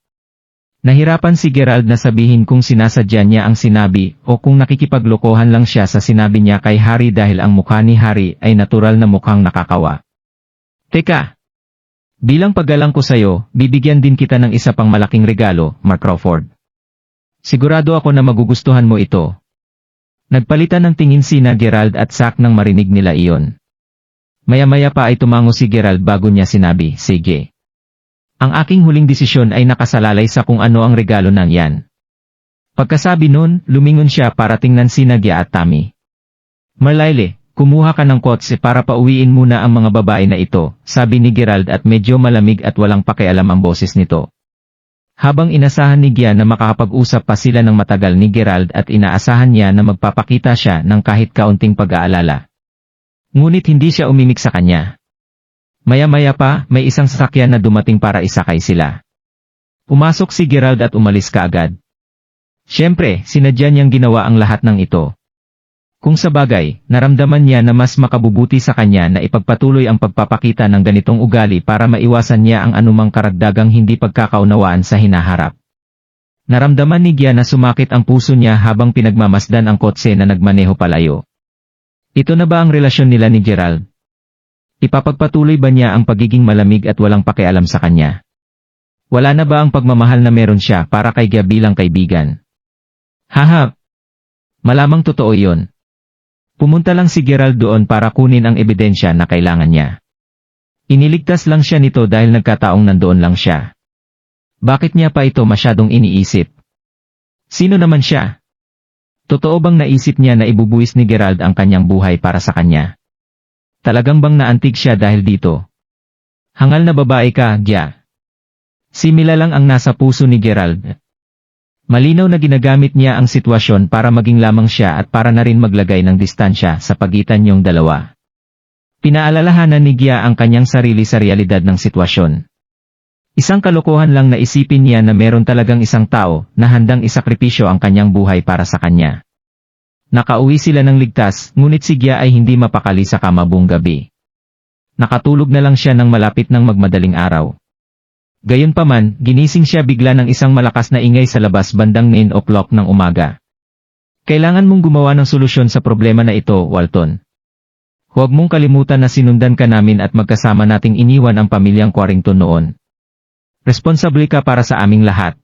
Nahirapan si Gerald na sabihin kung sinasadya niya ang sinabi o kung nakikipaglokohan lang siya sa sinabi niya kay Harry dahil ang mukha ni Harry ay natural na mukhang nakakawa. Teka! Bilang paggalang ko sayo, bibigyan din kita ng isa pang malaking regalo, Mer Crawford. Sigurado ako na magugustuhan mo ito. Nagpalitan ng tingin sina Gerald at Zack nang marinig nila iyon. Maya-maya pa ay tumango si Gerald bago niya sinabi, sige. Ang aking huling desisyon ay nakasalalay sa kung ano ang regalo ng yan. Pagkasabi nun, lumingon siya para tingnan sina Gia at Tammy. Marlyle, kumuha ka ng kotse para pauwiin muna ang mga babae na ito, sabi ni Gerald at medyo malamig at walang pakialam ang boses nito. Habang inasahan ni Gia na makakapag-usap pa sila ng matagal ni Gerald at inaasahan niya na magpapakita siya ng kahit kaunting pag-aalala. Ngunit hindi siya umimik sa kanya. Maya-maya pa, may isang sasakyan na dumating para isakay sila. Pumasok si Gerald at umalis kaagad. Siyempre, sinadya niyang ginawa ang lahat ng ito. Kung sa bagay, naramdaman niya na mas makabubuti sa kanya na ipagpatuloy ang pagpapakita ng ganitong ugali para maiwasan niya ang anumang karagdagang hindi pagkakaunawaan sa hinaharap. Naramdaman ni Gia na sumakit ang puso niya habang pinagmamasdan ang kotse na nagmaneho palayo. Ito na ba ang relasyon nila ni Gerald? Ipapagpatuloy ba niya ang pagiging malamig at walang pakialam sa kanya? Wala na ba ang pagmamahal na meron siya para kay Gia bilang kaibigan? Haha! Malamang totoo yon. Pumunta lang si Gerald doon para kunin ang ebidensya na kailangan niya. Iniligtas lang siya nito dahil nagkataong nandoon lang siya. Bakit niya pa ito masyadong iniisip? Sino naman siya? Totoo bang naisip niya na ibubuwis ni Gerald ang kanyang buhay para sa kanya? Talagang bang naantig siya dahil dito? Hangal na babae ka, Gia. Si Mila lang ang nasa puso ni Gerald. Malinaw na ginagamit niya ang sitwasyon para maging lamang siya at para na rin maglagay ng distansya sa pagitan niyong dalawa. Pinaalalahanan ni Gia ang kanyang sarili sa realidad ng sitwasyon. Isang kalokohan lang na isipin niya na meron talagang isang tao na handang isakripisyo ang kanyang buhay para sa kanya. Nakauwi sila ng ligtas, ngunit si Gia ay hindi mapakali sa kama buong gabi. Nakatulog na lang siya ng malapit ng magmadaling araw. Gayunpaman, ginising siya bigla ng isang malakas na ingay sa labas bandang 9 o'clock ng umaga. Kailangan mong gumawa ng solusyon sa problema na ito, Walton. Huwag mong kalimutan na sinundan ka namin at magkasama nating iniwan ang pamilyang Quarrington noon. Responsable ka para sa aming lahat.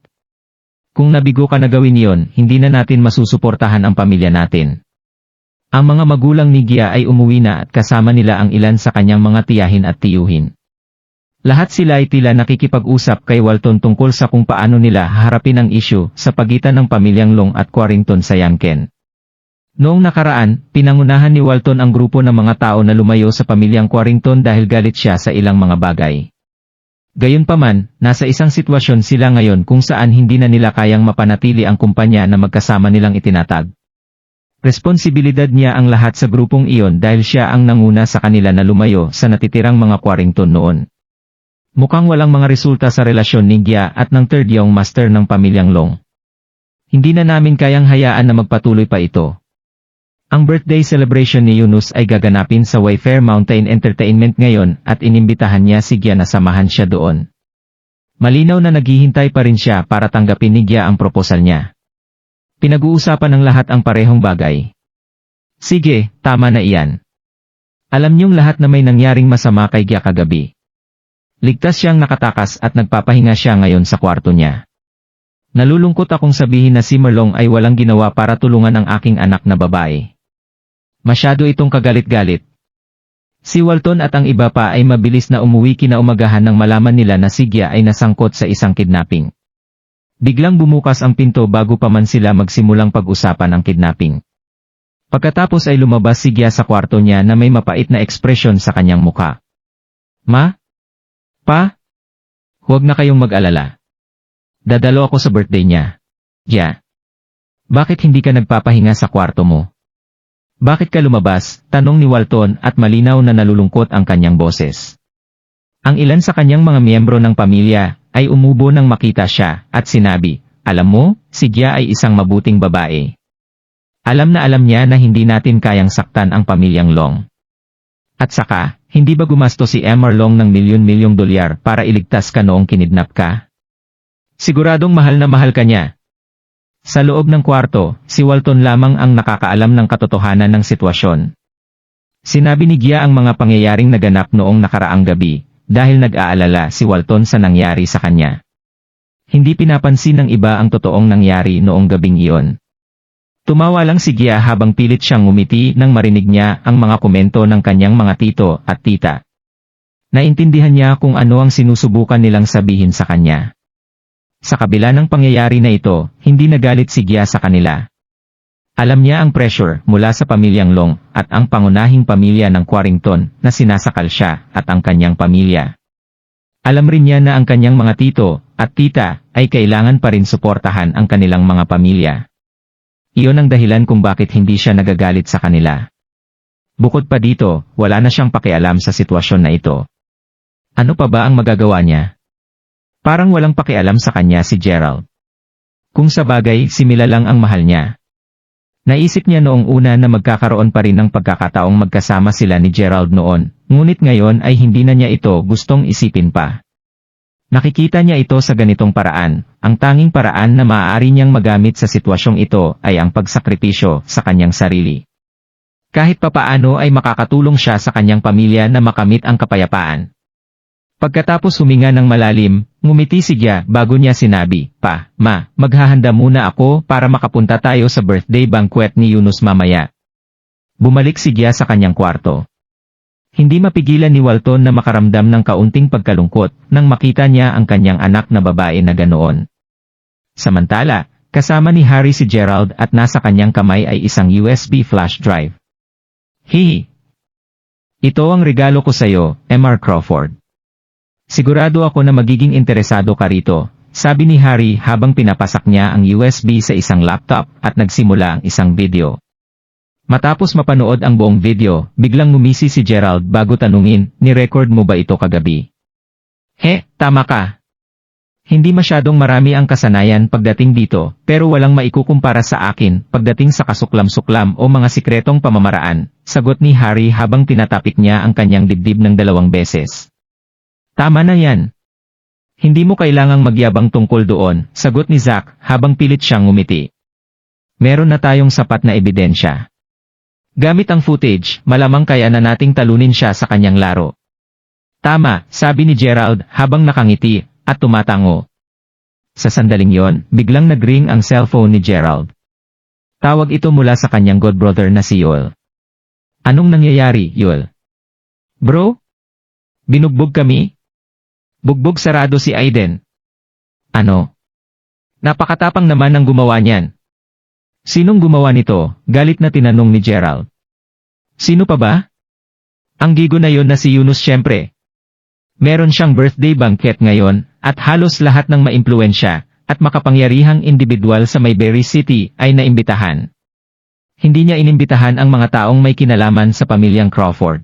Kung nabigo ka na gawin yon, hindi na natin masusuportahan ang pamilya natin. Ang mga magulang ni Gia ay umuwi na at kasama nila ang ilan sa kanyang mga tiyahin at tiyuhin. Lahat sila ay tila nakikipag-usap kay Walton tungkol sa kung paano nila haharapin ang issue sa pagitan ng pamilyang Long at Quarrington sa Yanken. Noong nakaraan, pinangunahan ni Walton ang grupo ng mga tao na lumayo sa pamilyang Quarrington dahil galit siya sa ilang mga bagay. Gayunpaman, nasa isang sitwasyon sila ngayon kung saan hindi na nila kayang mapanatili ang kumpanya na magkasama nilang itinatag. Responsibilidad niya ang lahat sa grupong iyon dahil siya ang nanguna sa kanila na lumayo sa natitirang mga Quarrington noon. Mukhang walang mga resulta sa relasyon ni Gia at ng third young master ng pamilyang Long. Hindi na namin kayang hayaan na magpatuloy pa ito. Ang birthday celebration ni Yunus ay gaganapin sa Wayfair Mountain Entertainment ngayon at inimbitahan niya si Gia na samahan siya doon. Malinaw na naghihintay pa rin siya para tanggapin ni Gia ang proposal niya. Pinag-uusapan ng lahat ang parehong bagay. Sige, tama na iyan. Alam niyong lahat na may nangyaring masama kay Gia kagabi. Ligtas siyang nakatakas at nagpapahinga siya ngayon sa kwarto niya. Nalulungkot akong sabihin na si Merlong ay walang ginawa para tulungan ang aking anak na babae. Masyado itong kagalit-galit. Si Walton at ang iba pa ay mabilis na umuwi kinaumagahan nang malaman nila na si Gia ay nasangkot sa isang kidnapping. Biglang bumukas ang pinto bago pa man sila magsimulang pag-usapan ang kidnapping. Pagkatapos ay lumabas si Gia sa kwarto niya na may mapait na ekspresyon sa kanyang mukha. Ma? Pa? Huwag na kayong mag-alala. Dadalo ako sa birthday niya. Gia. Bakit hindi ka nagpapahinga sa kwarto mo? Bakit ka lumabas? Tanong ni Walton at malinaw na nalulungkot ang kanyang boses. Ang ilan sa kanyang mga miyembro ng pamilya ay umubo nang makita siya at sinabi, alam mo, si Gia ay isang mabuting babae. Alam na alam niya na hindi natin kayang saktan ang pamilyang Long. At saka, hindi ba gumasto si Emmer Long ng milyon-milyong dolyar para iligtas ka noong kinidnap ka? Siguradong mahal na mahal ka niya. Sa loob ng kwarto, si Walton lamang ang nakakaalam ng katotohanan ng sitwasyon. Sinabi ni Gia ang mga pangyayaring naganap noong nakaraang gabi, dahil nag-aalala si Walton sa nangyari sa kanya. Hindi pinapansin ng iba ang totoong nangyari noong gabing iyon. Tumawa lang si Gia habang pilit siyang ngumiti nang marinig niya ang mga komento ng kanyang mga tito at tita. Naintindihan niya kung ano ang sinusubukan nilang sabihin sa kanya. Sa kabila ng pangyayari na ito, hindi nagalit si Gia sa kanila. Alam niya ang pressure mula sa pamilyang Long at ang pangunahing pamilya ng Quarrington na sinasakal siya at ang kanyang pamilya. Alam rin niya na ang kanyang mga tito at tita ay kailangan pa rin suportahan ang kanilang mga pamilya. Iyon ang dahilan kung bakit hindi siya nagagalit sa kanila. Bukod pa dito, wala na siyang pakialam sa sitwasyon na ito. Ano pa ba ang magagawa niya? Parang walang pakialam sa kanya si Gerald. Kung sa bagay, si Mila lang ang mahal niya. Naisip niya noong una na magkakaroon pa rin ng pagkakataong magkasama sila ni Gerald noon, ngunit ngayon ay hindi na niya ito gustong isipin pa. Nakikita niya ito sa ganitong paraan, ang tanging paraan na maaari niyang magamit sa sitwasyong ito ay ang pagsakripisyo sa kanyang sarili. Kahit papaano ay makakatulong siya sa kanyang pamilya na makamit ang kapayapaan. Pagkatapos huminga ng malalim, ngumiti si Gia bago niya sinabi, "Pa, ma, maghahanda muna ako para makapunta tayo sa birthday banquet ni Yunus mamaya." Bumalik si Gia sa kanyang kwarto. Hindi mapigilan ni Walton na makaramdam ng kaunting pagkalungkot nang makita niya ang kanyang anak na babae na ganoon. Samantala, kasama ni Harry si Gerald at nasa kanyang kamay ay isang USB flash drive. "Hihi! Ito ang regalo ko sa'yo, Mr. Crawford. Sigurado ako na magiging interesado ka rito," sabi ni Harry habang pinapasak niya ang USB sa isang laptop at nagsimula ang isang video. Matapos mapanood ang buong video, biglang ngumisi si Gerald bago tanungin, "Ni-record mo ba ito kagabi?" Tama ka. Hindi masyadong marami ang kasanayan pagdating dito, pero walang maikukumpara sa akin pagdating sa kasuklam-suklam o mga sikretong pamamaraan," sagot ni Harry habang tinatapik niya ang kanyang dibdib ng 2 beses. "Tama na yan. Hindi mo kailangang magyabang tungkol doon," sagot ni Zack habang pilit siyang ngumiti. "Meron na tayong sapat na ebidensya. Gamit ang footage, malamang kaya na nating talunin siya sa kanyang laro." "Tama," sabi ni Gerald habang nakangiti at tumatango. Sa sandaling yon, biglang nag-ring ang cellphone ni Gerald. Tawag ito mula sa kanyang godbrother na si Yoel. "Anong nangyayari, Yoel?" "Bro? Binugbog kami? Bugbog sarado si Aiden." "Ano? Napakatapang naman ang gumawa niyan." "Sinong gumawa nito?" galit na tinanong ni Gerald. "Sino pa ba? Ang gigo na yon na si Yunus syempre. Meron siyang birthday banquet ngayon, at halos lahat ng maimpluwensya at makapangyarihang individual sa Mayberry City ay naimbitahan. Hindi niya inimbitahan ang mga taong may kinalaman sa pamilyang Crawford.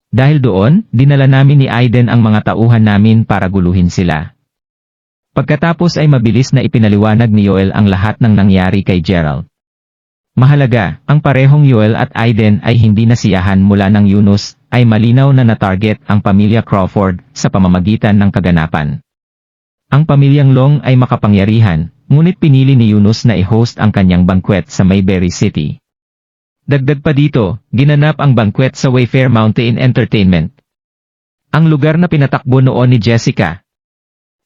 Dahil doon, dinala namin ni Aiden ang mga tauhan namin para guluhin sila." Pagkatapos ay mabilis na ipinaliwanag ni Yoel ang lahat ng nangyari kay Gerald. Mahalaga, ang parehong Yoel at Aiden ay hindi nasiyahan mula ng Yunus, ay malinaw na na-target ang pamilya Crawford sa pamamagitan ng kaganapan. Ang pamilyang Long ay makapangyarihan, ngunit pinili ni Yunus na i-host ang kanyang banquet sa Mayberry City. Dagdag pa dito, ginanap ang banquet sa Wayfair Mountain Entertainment. Ang lugar na pinatakbo noon ni Jessica.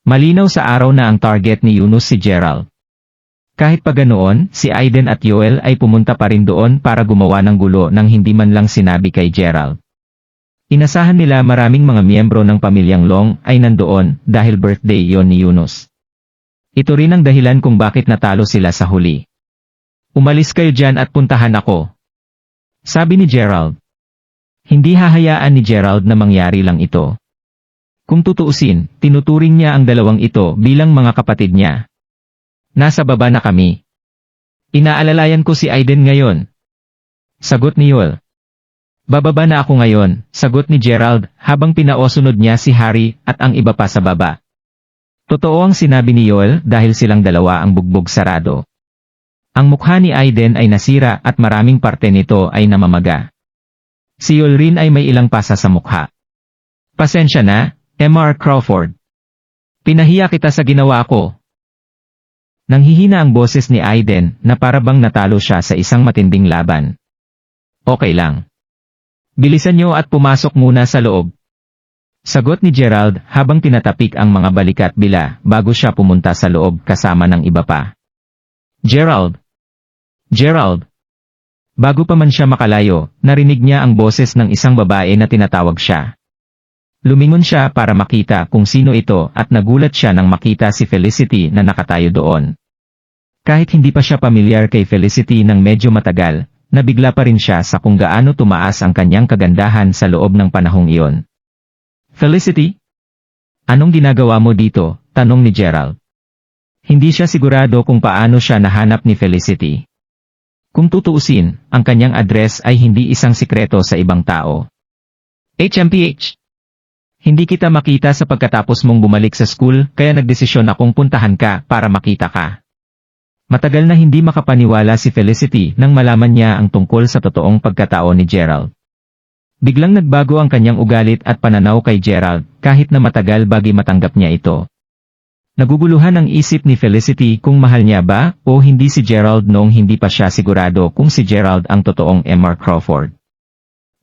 Malinaw sa araw na ang target ni Yunus si Gerald. Kahit pa ganoon, si Aiden at Yoel ay pumunta pa rin doon para gumawa ng gulo nang hindi man lang sinabi kay Gerald. Inasahan nila maraming mga miyembro ng pamilyang Long ay nandoon dahil birthday yon ni Yunus. Ito rin ang dahilan kung bakit natalo sila sa huli. "Umalis kayo dyan at puntahan ako," sabi ni Gerald. Hindi hahayaan ni Gerald na mangyari lang ito. Kung tutuusin, tinuturing niya ang dalawang ito bilang mga kapatid niya. "Nasa baba na kami. Inaalalayan ko si Aiden ngayon," sagot ni Yoel. "Bababa na ako ngayon," sagot ni Gerald habang pinaosunod niya si Harry at ang iba pa sa baba. Totoo ang sinabi ni Yoel dahil silang dalawa ang bugbog sarado. Ang mukha ni Aiden ay nasira at maraming parte nito ay namamaga. Si Yoel rin ay may ilang pasa sa mukha. "Pasensya na, Mr. Crawford. Pinahiya kita sa ginawa ko." Nanghihina ang boses ni Aiden na parabang natalo siya sa isang matinding laban. "Okay lang. Bilisan niyo at pumasok muna sa loob," sagot ni Gerald habang tinatapik ang mga balikat bila bago siya pumunta sa loob kasama ng iba pa. "Gerald! Gerald!" Bago pa man siya makalayo, narinig niya ang boses ng isang babae na tinatawag siya. Lumingon siya para makita kung sino ito at nagulat siya nang makita si Felicity na nakatayo doon. Kahit hindi pa siya pamilyar kay Felicity ng medyo matagal, nabigla pa rin siya sa kung gaano tumaas ang kanyang kagandahan sa loob ng panahong iyon. "Felicity? Anong ginagawa mo dito?" tanong ni Gerald. Hindi siya sigurado kung paano siya nahanap ni Felicity. Kung tutuusin, ang kanyang address ay hindi isang sikreto sa ibang tao. "HMPH. Hindi kita makita sa pagkatapos mong bumalik sa school kaya nagdesisyon akong puntahan ka para makita ka." Matagal na hindi makapaniwala si Felicity nang malaman niya ang tungkol sa totoong pagkatao ni Gerald. Biglang nagbago ang kanyang ugalit at pananaw kay Gerald kahit na matagal bago matanggap niya ito. Naguguluhan ang isip ni Felicity kung mahal niya ba o hindi si Gerald noong hindi pa siya sigurado kung si Gerald ang totoong Mr. Crawford.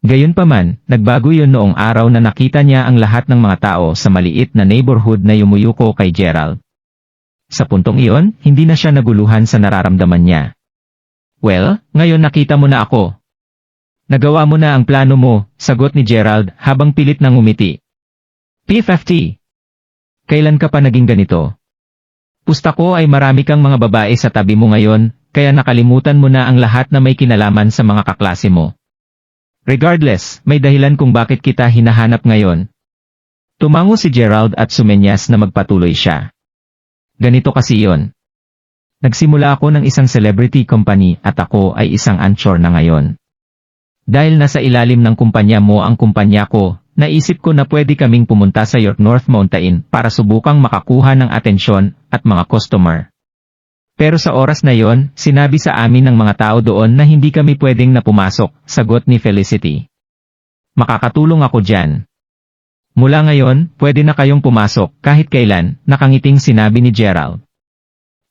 Gayunpaman, nagbago yun noong araw na nakita niya ang lahat ng mga tao sa maliit na neighborhood na yumuyuko kay Gerald. Sa puntong iyon, hindi na siya naguluhan sa nararamdaman niya. Well, ngayon nakita mo na ako. Nagawa mo na ang plano mo, sagot ni Gerald habang pilit nang ngumiti. P50. Kailan ka pa naging ganito? Pusta ko ay marami kang mga babae sa tabi mo ngayon, kaya nakalimutan mo na ang lahat na may kinalaman sa mga kaklase mo. Regardless, may dahilan kung bakit kita hinahanap ngayon. Tumango si Gerald at sumenyas na magpatuloy siya. Ganito kasi yon. Nagsimula ako ng isang celebrity company at ako ay isang anchor na ngayon. Dahil nasa ilalim ng kumpanya mo ang kumpanya ko, naisip ko na pwede kaming pumunta sa York North Mountain para subukang makakuha ng atensyon at mga customer. Pero sa oras na yon, sinabi sa amin ng mga tao doon na hindi kami pwedeng na pumasok, sagot ni Felicity. Makakatulong ako dyan. Mula ngayon, pwede na kayong pumasok kahit kailan, nakangiting sinabi ni Gerald.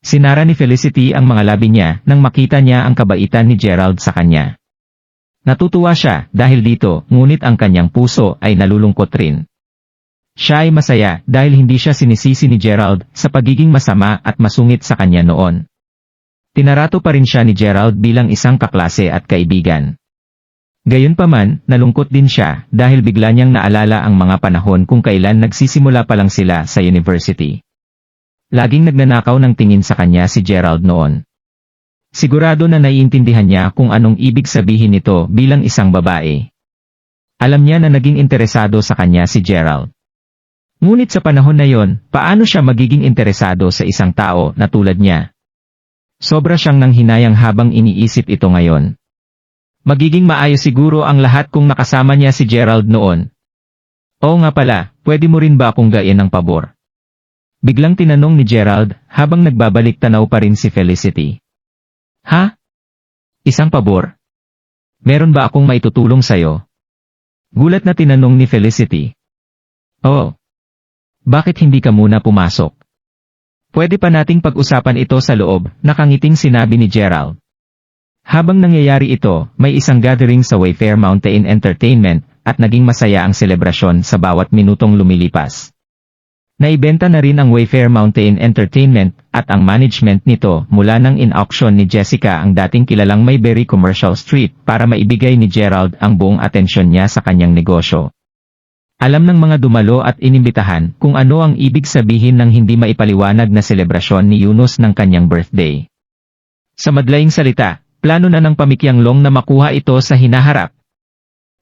Sinara ni Felicity ang mga labi niya nang makita niya ang kabaitan ni Gerald sa kanya. Natutuwa siya dahil dito, ngunit ang kanyang puso ay nalulungkot rin. Siya ay masaya dahil hindi siya sinisisi ni Gerald sa pagiging masama at masungit sa kanya noon. Tinarato pa rin siya ni Gerald bilang isang kaklase at kaibigan. Gayunpaman, nalungkot din siya dahil bigla niyang naalala ang mga panahon kung kailan nagsisimula pa lang sila sa university. Laging nagnanakaw ng tingin sa kanya si Gerald noon. Sigurado na naiintindihan niya kung anong ibig sabihin nito bilang isang babae. Alam niya na naging interesado sa kanya si Gerald. Ngunit sa panahon na yon, paano siya magiging interesado sa isang tao na tulad niya? Sobra siyang nanghinayang habang iniisip ito ngayon. Magiging maayos siguro ang lahat kung nakasama niya si Gerald noon. Oo nga pala, pwede mo rin ba akong gain ng pabor? Biglang tinanong ni Gerald habang nagbabalik tanaw pa rin si Felicity. Ha? Isang pabor? Meron ba akong maitutulong sayo? Gulat na tinanong ni Felicity. Oo. Bakit hindi ka muna pumasok? Pwede pa nating pag-usapan ito sa loob, nakangiting sinabi ni Gerald. Habang nangyayari ito, may isang gathering sa Wayfair Mountain Entertainment at naging masaya ang selebrasyon sa bawat minutong lumilipas. Naibenta na rin ang Wayfair Mountain Entertainment at ang management nito mula nang in-auction ni Jessica ang dating kilalang Mayberry Commercial Street para maibigay ni Gerald ang buong atensyon niya sa kanyang negosyo. Alam ng mga dumalo at inimbitahan kung ano ang ibig sabihin ng hindi maipaliwanag na selebrasyon ni Yunus ng kanyang birthday. Sa madlaing salita, plano na ng Pamikyang Long na makuha ito sa hinaharap.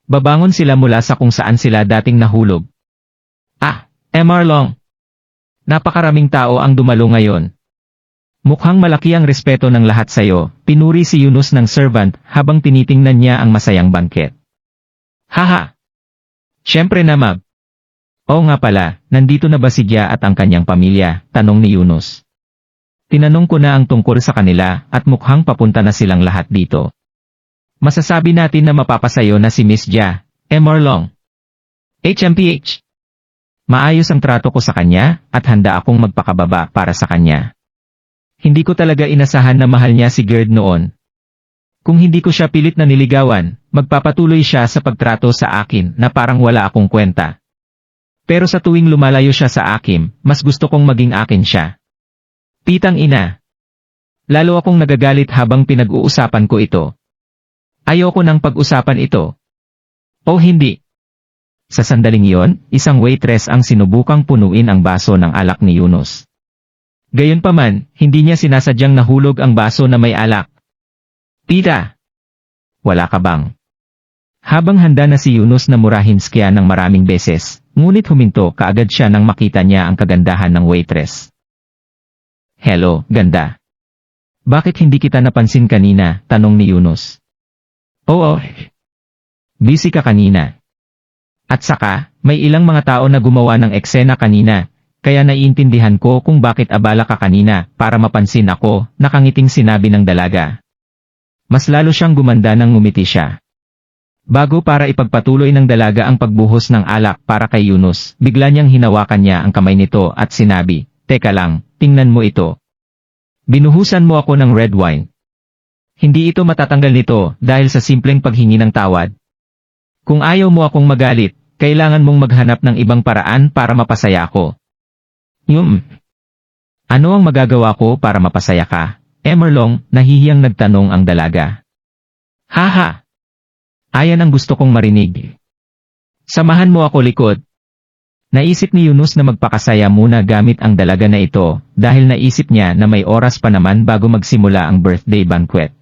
Babangon sila mula sa kung saan sila dating nahulog. Mr. Long. Napakaraming tao ang dumalo ngayon. Mukhang malaki ang respeto ng lahat sayo, pinuri si Yunus ng servant habang tinitingnan niya ang masayang bangket. Haha! Siyempre na ma'am. Oo nga pala, nandito na ba si Gia at ang kanyang pamilya, tanong ni Yunus. Tinanong ko na ang tungkol sa kanila at mukhang papunta na silang lahat dito. Masasabi natin na mapapasayo na si Miss Gia, Mr. Long. HMPH. Maayos ang trato ko sa kanya, at handa akong magpakababa para sa kanya. Hindi ko talaga inasahan na mahal niya si Gerd noon. Kung hindi ko siya pilit na niligawan, magpapatuloy siya sa pagtrato sa akin na parang wala akong kwenta. Pero sa tuwing lumalayo siya sa akin, mas gusto kong maging akin siya. Pitang ina. Lalo akong nagagalit habang pinag-uusapan ko ito. Ayoko nang pag-usapan ito. O hindi. Sa sandaling iyon, isang waitress ang sinubukang punuin ang baso ng alak ni Yunus. Gayunpaman, hindi niya sinasadyang nahulog ang baso na may alak. Tita! Wala ka bang? Habang handa na si Yunus na murahin siya ng maraming beses, ngunit huminto kaagad siya nang makita niya ang kagandahan ng waitress. Hello, ganda. Bakit hindi kita napansin kanina? Tanong ni Yunus. Oo. Busy ka kanina. At saka, may ilang mga tao na gumawa ng eksena kanina, kaya naiintindihan ko kung bakit abala ka kanina para mapansin ako, nakangiting sinabi ng dalaga. Mas lalo siyang gumanda nang ngumiti siya. Bago para ipagpatuloy ng dalaga ang pagbuhos ng alak para kay Yunus, bigla niyang hinawakan niya ang kamay nito at sinabi, Teka lang, tingnan mo ito. Binuhusan mo ako ng red wine. Hindi ito matatanggal nito dahil sa simpleng paghingi ng tawad. Kung ayaw mo akong magalit, kailangan mong maghanap ng ibang paraan para mapasaya ako. Ano ang magagawa ko para mapasaya ka? Emerlong, nahihiyang nagtanong ang dalaga. Haha! Ayan ang gusto kong marinig. Samahan mo ako likod. Naisip ni Yunus na magpakasaya muna gamit ang dalaga na ito dahil naisip niya na may oras pa naman bago magsimula ang birthday banquet.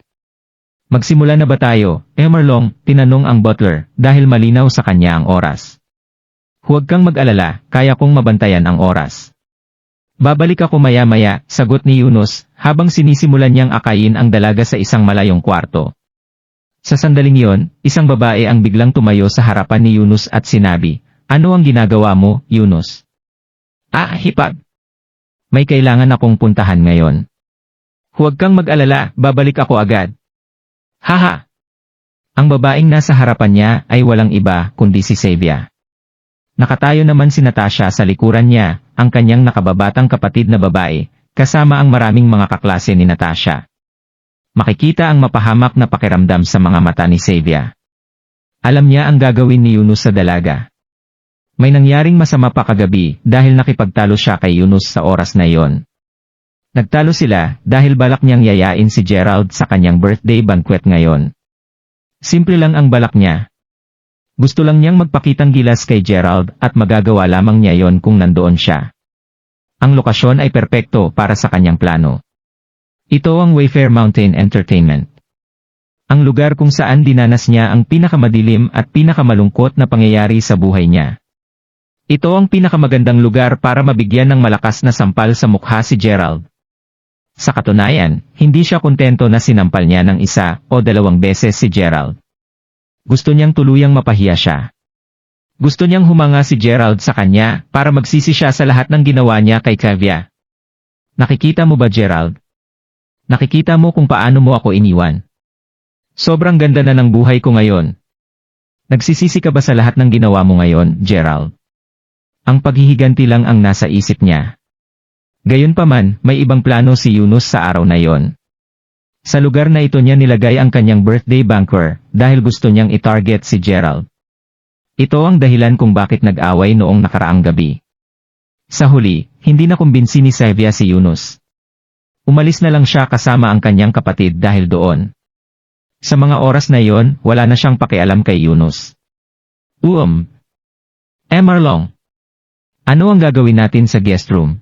Magsimula na ba tayo, Emerlong? Tinanong ang butler dahil malinaw sa kanya ang oras. Huwag kang mag-alala, kaya kong mabantayan ang oras. Babalik ako maya-maya, sagot ni Yunus, habang sinisimulan niyang akayin ang dalaga sa isang malayong kwarto. Sa sandaling yon, isang babae ang biglang tumayo sa harapan ni Yunus at sinabi, "Ano ang ginagawa mo, Yunus?" Hipag. May kailangan akong puntahan ngayon. Huwag kang mag-alala, babalik ako agad. Haha! Ang babaeng nasa harapan niya ay walang iba kundi si Xavier. Nakatayo naman si Natasha sa likuran niya, ang kanyang nakababatang kapatid na babae, kasama ang maraming mga kaklase ni Natasha. Makikita ang mapahamak na pakiramdam sa mga mata ni Xavier. Alam niya ang gagawin ni Yunus sa dalaga. May nangyaring masama pa kagabi dahil nakipagtalo siya kay Yunus sa oras na iyon. Nagtalo sila dahil balak niyang yayain si Gerald sa kanyang birthday banquet ngayon. Simple lang ang balak niya. Gusto lang niyang magpakitang gilas kay Gerald at magagawa lamang niya yon kung nandoon siya. Ang lokasyon ay perpekto para sa kanyang plano. Ito ang Wayfair Mountain Entertainment. Ang lugar kung saan dinanas niya ang pinakamadilim at pinakamalungkot na pangyayari sa buhay niya. Ito ang pinakamagandang lugar para mabigyan ng malakas na sampal sa mukha si Gerald. Sa katunayan, hindi siya kontento na sinampal niya ng 1 o 2 beses si Gerald. Gusto niyang tuluyang mapahiya siya. Gusto niyang humanga si Gerald sa kanya para magsisi siya sa lahat ng ginawa niya kay Xavier. Nakikita mo ba, Gerald? Nakikita mo kung paano mo ako iniwan. Sobrang ganda na ng buhay ko ngayon. Nagsisisi ka ba sa lahat ng ginawa mo ngayon, Gerald? Ang paghihiganti lang ang nasa isip niya. Gayunpaman, may ibang plano si Yunus sa araw na yon. Sa lugar na ito niya nilagay ang kanyang birthday banquet dahil gusto niyang i-target si Gerald. Ito ang dahilan kung bakit nag-away noong nakaraang gabi. Sa huli, hindi na kumbinsi ni Xavier si Yunus. Umalis na lang siya kasama ang kanyang kapatid dahil doon. Sa mga oras na iyon, wala na siyang pakialam kay Yunus. Emerlong. Ano ang gagawin natin sa guest room?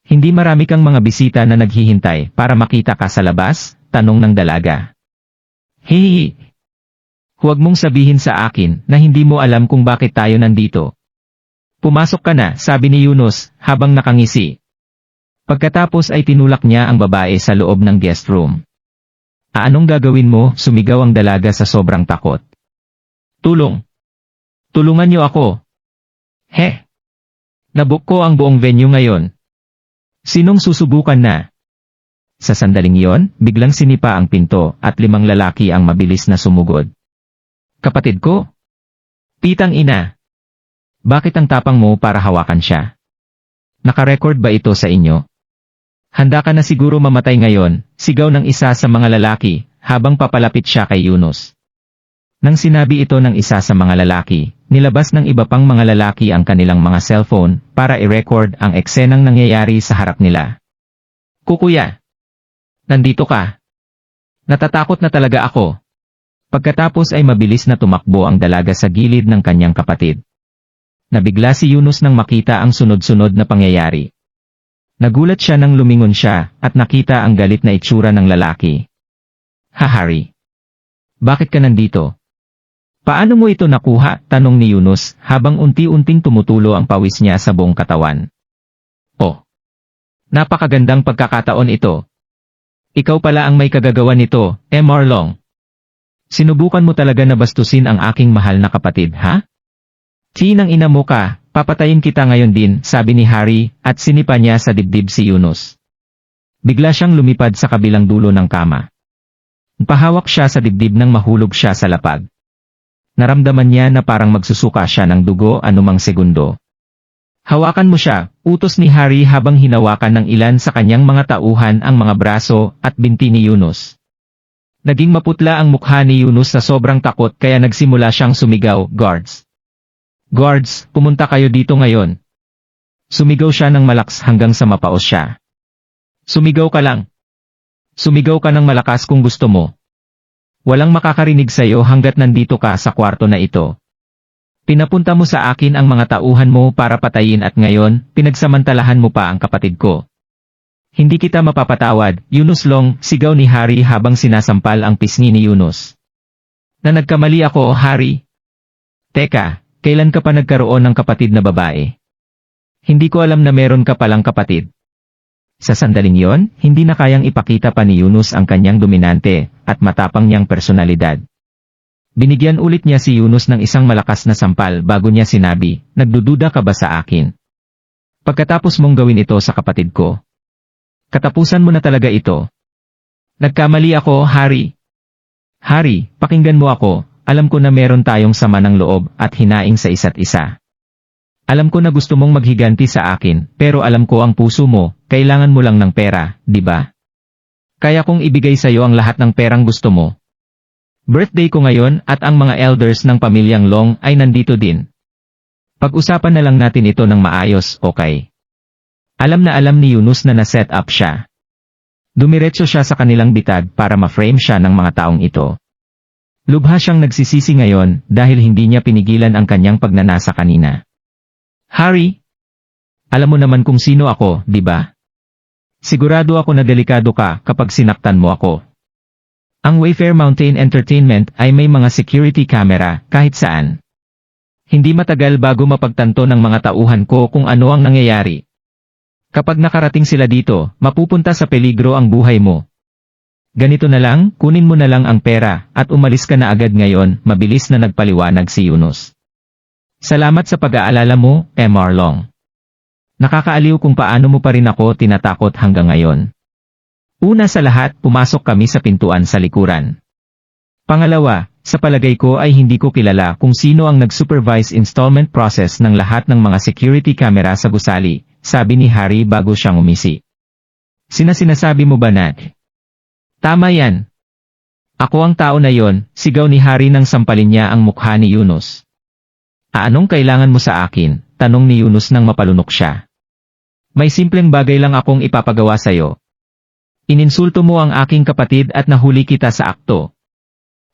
Hindi marami kang mga bisita na naghihintay para makita ka sa labas, tanong ng dalaga. Hihi! Huwag mong sabihin sa akin na hindi mo alam kung bakit tayo nandito. Pumasok ka na, sabi ni Yunus, habang nakangisi. Pagkatapos ay tinulak niya ang babae sa loob ng guest room. Anong gagawin mo? Sumigaw ang dalaga sa sobrang takot. Tulong! Tulungan niyo ako! Nabook ko ang buong venue ngayon. Sinong susubukan na? Sa sandaling iyon, biglang sinipa ang pinto at 5 lalaki ang mabilis na sumugod. Kapatid ko? Pitang ina! Bakit ang tapang mo para hawakan siya? Nakarecord ba ito sa inyo? Handa ka na siguro mamatay ngayon, sigaw ng isa sa mga lalaki, habang papalapit siya kay Yunus. Nang sinabi ito ng isa sa mga lalaki, nilabas ng iba pang mga lalaki ang kanilang mga cellphone para i-record ang eksenang nangyayari sa harap nila. Kukuya! Nandito ka! Natatakot na talaga ako. Pagkatapos ay mabilis na tumakbo ang dalaga sa gilid ng kanyang kapatid. Nabigla si Yunus nang makita ang sunod-sunod na pangyayari. Nagulat siya nang lumingon siya at nakita ang galit na itsura ng lalaki. Harry! Bakit ka nandito? Paano mo ito nakuha? Tanong ni Yunus habang unti-unting tumutulo ang pawis niya sa buong katawan. Oh! Napakagandang pagkakataon ito. Ikaw pala ang may kagagawa nito, Emerlong. Sinubukan mo talaga na bastusin ang aking mahal na kapatid, ha? Tinang ina mo ka, papatayin kita ngayon din, sabi ni Harry, at sinipa niya sa dibdib si Yunus. Bigla siyang lumipad sa kabilang dulo ng kama. Pahawak siya sa dibdib nang mahulog siya sa lapag. Naramdaman niya na parang magsusuka siya ng dugo anumang segundo. Hawakan mo siya, utos ni Hari habang hinawakan ng ilan sa kanyang mga tauhan ang mga braso at binti ni Yunus. Naging maputla ang mukha ni Yunus sa sobrang takot kaya nagsimula siyang sumigaw, "Guards! Guards, pumunta kayo dito ngayon." Sumigaw siya ng malakas hanggang sa mapaos siya. "Sumigaw ka lang. Sumigaw ka ng malakas kung gusto mo. Walang makakarinig sa iyo hanggat nandito ka sa kwarto na ito. Pinapunta mo sa akin ang mga tauhan mo para patayin at ngayon, pinagsamantalahan mo pa ang kapatid ko. Hindi kita mapapatawad, Yunus Long," sigaw ni Hari habang sinasampal ang pisngi ni Yunus. "Na nagkamali ako, Hari. Teka, kailan ka pa nagkaroon ng kapatid na babae? Hindi ko alam na meron ka palang kapatid." Sa sandaling yon, hindi na kayang ipakita pa ni Yunus ang kanyang dominante at matapang niyang personalidad. Binigyan ulit niya si Yunus ng isang malakas na sampal bago niya sinabi, "Nagdududa ka ba sa akin? Pagkatapos mong gawin ito sa kapatid ko. Katapusan mo na talaga ito." "Nagkamali ako, Hari. Hari, pakinggan mo ako, alam ko na meron tayong sama ng loob at hinaing sa isa't isa. Alam ko na gusto mong maghiganti sa akin, pero alam ko ang puso mo, kailangan mo lang ng pera, di ba? Kaya kong ibigay sa iyo ang lahat ng perang gusto mo. Birthday ko ngayon at ang mga elders ng pamilyang Long ay nandito din. Pag-usapan na lang natin ito ng maayos, okay?" Alam na alam ni Yunus na na-set up siya. Dumiretso siya sa kanilang bitag para ma-frame siya ng mga taong ito. Lubha siyang nagsisisi ngayon dahil hindi niya pinigilan ang kanyang pagnanasa kanina. "Hari, alam mo naman kung sino ako, di ba? Sigurado ako na delikado ka kapag sinaktan mo ako. Ang Wayfair Mountain Entertainment ay may mga security camera kahit saan. Hindi matagal bago mapagtanto ng mga tauhan ko kung ano ang nangyayari. Kapag nakarating sila dito, mapupunta sa peligro ang buhay mo. Ganito na lang, kunin mo na lang ang pera at umalis ka na agad ngayon," mabilis na nagpaliwanag si Yunus. "Salamat sa pag-aalala mo, Mr. Long. Nakakaaliw kung paano mo pa rin ako tinatakot hanggang ngayon. Una sa lahat, pumasok kami sa pintuan sa likuran. Pangalawa, sa palagay ko ay hindi ko kilala kung sino ang nag-supervise installment process ng lahat ng mga security camera sa gusali," sabi ni Hari bago siyang umisi. Sinasabi mo ba na?" "Tama yan. Ako ang tao na yon," sigaw ni Hari nang sampalin niya ang mukha ni Yunus. "Anong kailangan mo sa akin?" tanong ni Yunus nang mapalunok siya. "May simpleng bagay lang akong ipapagawa sa'yo. Ininsulto mo ang aking kapatid at nahuli kita sa akto.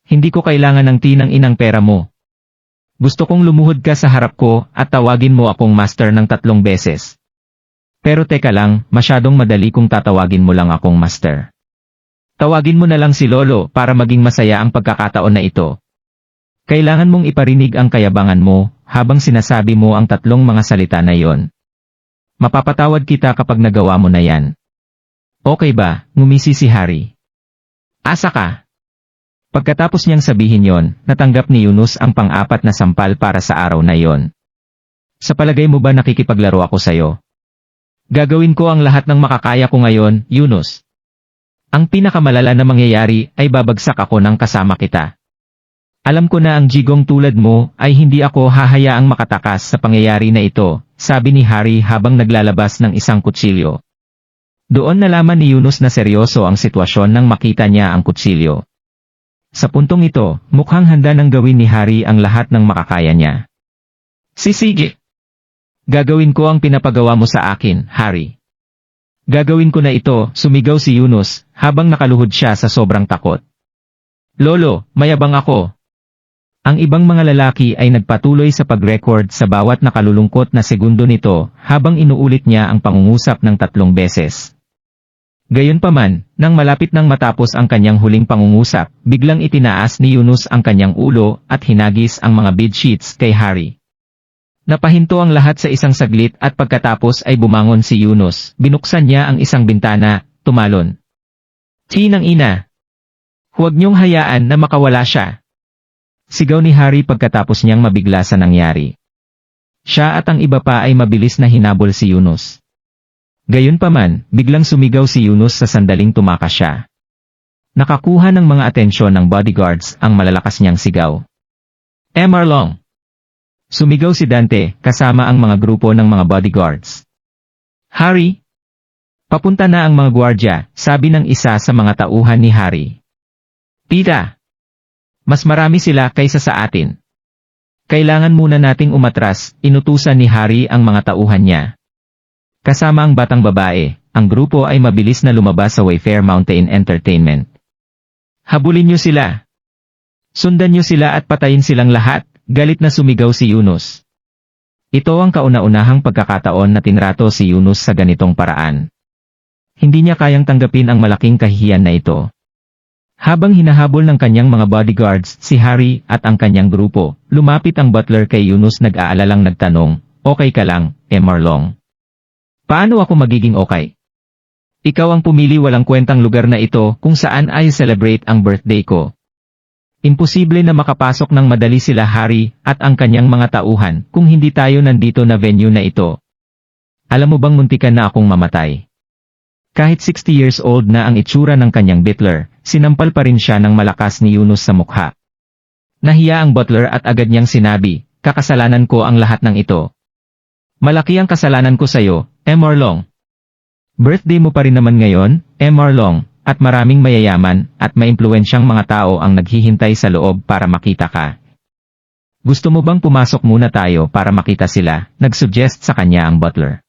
Hindi ko kailangan ng tinang-inang pera mo. Gusto kong lumuhod ka sa harap ko at tawagin mo akong master ng 3 beses. Pero teka lang, masyadong madali kung tatawagin mo lang akong master. Tawagin mo na lang si Lolo para maging masaya ang pagkakataon na ito. Kailangan mong iparinig ang kayabangan mo habang sinasabi mo ang 3 mga salita na yon. Mapapatawad kita kapag nagawa mo na yan. Okay ba?" ngumisi si Hari. "Asa ka?" Pagkatapos niyang sabihin yon, natanggap ni Yunus ang pang-4 na sampal para sa araw na yon. "Sa palagay mo ba nakikipaglaro ako sa'yo? Gagawin ko ang lahat ng makakaya ko ngayon, Yunus. Ang pinakamalala na mangyayari ay babagsak ako ng kasama kita. Alam ko na ang jigong tulad mo ay hindi ako hahayaang makatakas sa pangyayari na ito," sabi ni Hari habang naglalabas ng isang kutsilyo. Doon nalaman ni Yunus na seryoso ang sitwasyon nang makita niya ang kutsilyo. Sa puntong ito, mukhang handa nang gawin ni Hari ang lahat ng makakaya niya. "Sige. Gagawin ko ang pinapagawa mo sa akin, Hari. Gagawin ko na ito," sumigaw si Yunus habang nakaluhod siya sa sobrang takot. "Lolo, mayabang ako." Ang ibang mga lalaki ay nagpatuloy sa pag-record sa bawat nakalulungkot na segundo nito habang inuulit niya ang pangungusap ng 3 beses. Gayunpaman, nang malapit nang matapos ang kanyang huling pangungusap, biglang itinaas ni Yunus ang kanyang ulo at hinagis ang mga bedsheets kay Hari. Napahinto ang lahat sa isang saglit at pagkatapos ay bumangon si Yunus, binuksan niya ang isang bintana, tumalon. "Tinang ina! Huwag niyong hayaan na makawala siya!" Sigaw ni Hari pagkatapos niyang mabigla sa nangyari. Siya at ang iba pa ay mabilis na hinabol si Yunus. Gayunpaman, biglang sumigaw si Yunus sa sandaling tumakas siya. Nakakuha ng mga atensyon ng bodyguards ang malalakas niyang sigaw. "Mr. Long! Sumigaw si Dante kasama ang mga grupo ng mga bodyguards. Harry! Papunta na ang mga gwardya, sabi ng isa sa mga tauhan ni Harry. Tita! Mas marami sila kaysa sa atin. Kailangan muna nating umatras, inutusan ni Harry ang mga tauhan niya. Kasama ang batang babae, ang grupo ay mabilis na lumabas sa Wayfair Mountain Entertainment. Habulin niyo sila! Sundan niyo sila at patayin silang lahat, galit na sumigaw si Yunus. Ito ang kauna-unahang pagkakataon na tinrato si Yunus sa ganitong paraan. Hindi niya kayang tanggapin ang malaking kahihiyan na ito. Habang hinahabol ng kanyang mga bodyguards si Harry at ang kanyang grupo, lumapit ang butler kay Yunus nag-aalalang nagtanong, "Okay ka lang, Marlon? Paano ako magiging okay? Ikaw ang pumili walang kwentang lugar na ito kung saan ay celebrate ang birthday ko. Imposible na makapasok ng madali sila Harry at ang kanyang mga tauhan kung hindi tayo nandito na venue na ito. Alam mo bang muntikan na akong mamatay?" Kahit 60 years old na ang itsura ng kanyang butler, sinampal pa rin siya ng malakas ni Yunus sa mukha. Nahiya ang butler at agad niyang sinabi, "Kakasalanan ko ang lahat ng ito. Malaki ang kasalanan ko sa'yo, Marlon. Birthday mo pa rin naman ngayon, Marlon, at maraming mayayaman at maimpluwensyang mga tao ang naghihintay sa loob para makita ka. Gusto mo bang pumasok muna tayo para makita sila?" Nagsuggest sa kanya ang butler.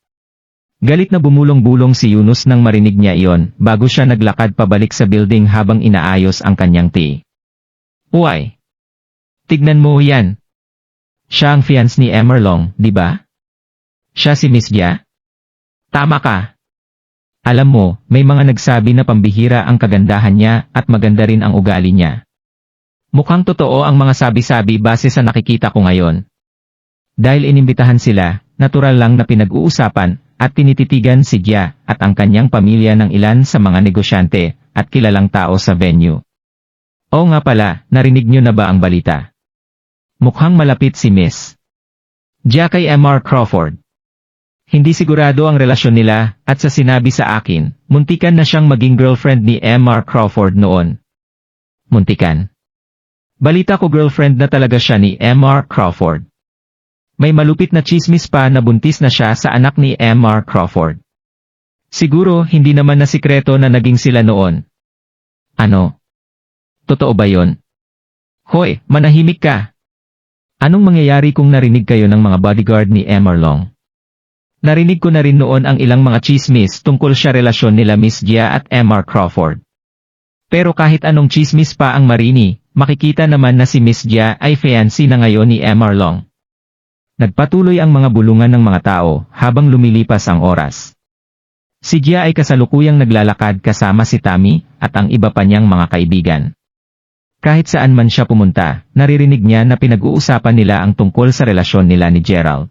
Galit na bumulong-bulong si Yunus nang marinig niya iyon bago siya naglakad pabalik sa building habang inaayos ang kanyang tea. Uy! Tignan mo yan. Siya ang fiancé ni Marlon, di ba? Siya si Miss Jia? Tama ka. Alam mo, may mga nagsabi na pambihira ang kagandahan niya at maganda rin ang ugali niya. Mukhang totoo ang mga sabi-sabi base sa nakikita ko ngayon. Dahil inimbitahan sila, natural lang na pinag-uusapan at tinititigan si Jia at ang kanyang pamilya ng ilan sa mga negosyante at kilalang tao sa venue. Oo nga pala, narinig niyo na ba ang balita? Mukhang malapit si Miss Jia kay M.R. Crawford. Hindi sigurado ang relasyon nila at sa sinabi sa akin, muntikan na siyang maging girlfriend ni M.R. Crawford noon. Muntikan? Balita ko girlfriend na talaga siya ni M.R. Crawford. May malupit na chismis pa na buntis na siya sa anak ni M.R. Crawford. Siguro hindi naman na sikreto na naging sila noon. Ano? Totoo ba yon? Hoy, manahimik ka! Anong mangyayari kung narinig kayo ng mga bodyguard ni Marlon? Narinig ko na rin noon ang ilang mga chismis tungkol sa relasyon nila Miss Jia at M.R. Crawford. Pero kahit anong chismis pa ang marini, makikita naman na si Miss Jia ay fiancé na ngayon ni Marlon. Nagpatuloy ang mga bulungan ng mga tao habang lumilipas ang oras. Si Jia ay kasalukuyang naglalakad kasama si Tammy at ang iba pa niyang mga kaibigan. Kahit saan man siya pumunta, naririnig niya na pinag-uusapan nila ang tungkol sa relasyon nila ni Gerald.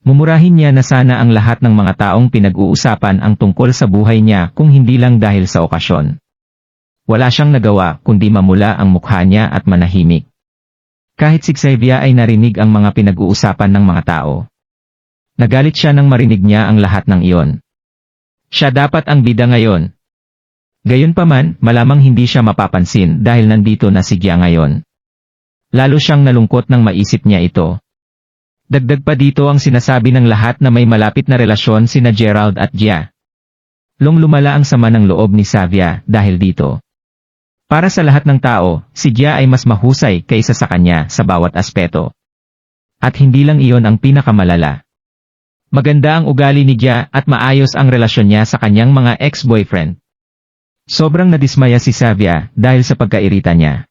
Mumurahin niya na sana ang lahat ng mga taong pinag-uusapan ang tungkol sa buhay niya kung hindi lang dahil sa okasyon. Wala siyang nagawa kundi mamula ang mukha niya at manahimik. Kahit si Xavier ay narinig ang mga pinag-uusapan ng mga tao. Nagalit siya nang marinig niya ang lahat ng iyon. Siya dapat ang bida ngayon. Gayunpaman, malamang hindi siya mapapansin dahil nandito na si Jia ngayon. Lalo siyang nalungkot nang maisip niya ito. Dagdag pa dito ang sinasabi ng lahat na may malapit na relasyon sina Gerald at Jia. Lumala ang sama ng loob ni Xavier dahil dito. Para sa lahat ng tao, si Jia ay mas mahusay kaysa sa kanya sa bawat aspeto. At hindi lang iyon ang pinakamalala. Maganda ang ugali ni Jia at maayos ang relasyon niya sa kanyang mga ex-boyfriend. Sobrang nadismaya si Xavier dahil sa pagkairita niya.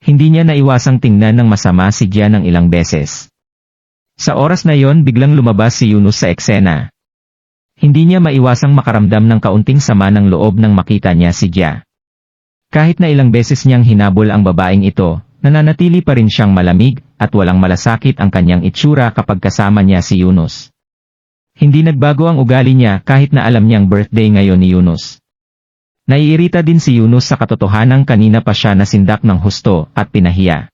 Hindi niya naiwasang tingnan ng masama si Jia ng ilang beses. Sa oras na yon biglang lumabas si Yunus sa eksena. Hindi niya maiwasang makaramdam ng kaunting sama ng loob nang makita niya si Jia. Kahit na ilang beses niyang hinabol ang babaeng ito, nananatili pa rin siyang malamig at walang malasakit ang kanyang itsura kapag kasama niya si Yunus. Hindi nagbago ang ugali niya kahit na alam niyang birthday ngayon ni Yunus. Naiirita din si Yunus sa katotohanang kanina pa siya nasindak ng husto at pinahiya.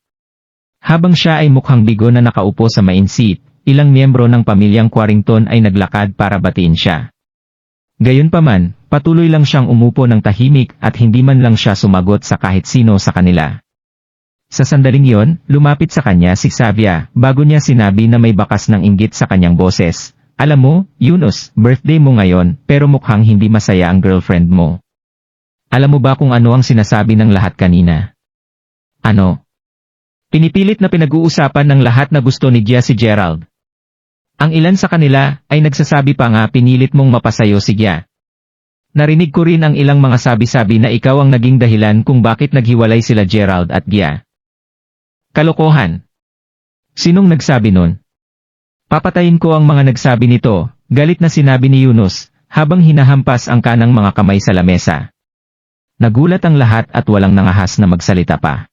Habang siya ay mukhang bigo na nakaupo sa main seat, ilang miyembro ng pamilyang Quarrington ay naglakad para batiin siya. Gayunpaman, patuloy lang siyang umupo ng tahimik at hindi man lang siya sumagot sa kahit sino sa kanila. Sa sandaling yon, lumapit sa kanya si Xavier, bago niya sinabi na may bakas ng inggit sa kanyang boses. Alam mo, Yunus, birthday mo ngayon, pero mukhang hindi masaya ang girlfriend mo. Alam mo ba kung ano ang sinasabi ng lahat kanina? Ano? Pinipilit na pinag-uusapan ng lahat na gusto ni Gia si Gerald. Ang ilan sa kanila ay nagsasabi pa nga pinilit mong mapasayo si Gia. Narinig ko rin ang ilang mga sabi-sabi na ikaw ang naging dahilan kung bakit naghiwalay sila Gerald at Gia. Kalokohan. Sinong nagsabi nun? Papatayin ko ang mga nagsabi nito, galit na sinabi ni Yunus, habang hinahampas ang kanang mga kamay sa lamesa. Nagulat ang lahat at walang nangahas na magsalita pa.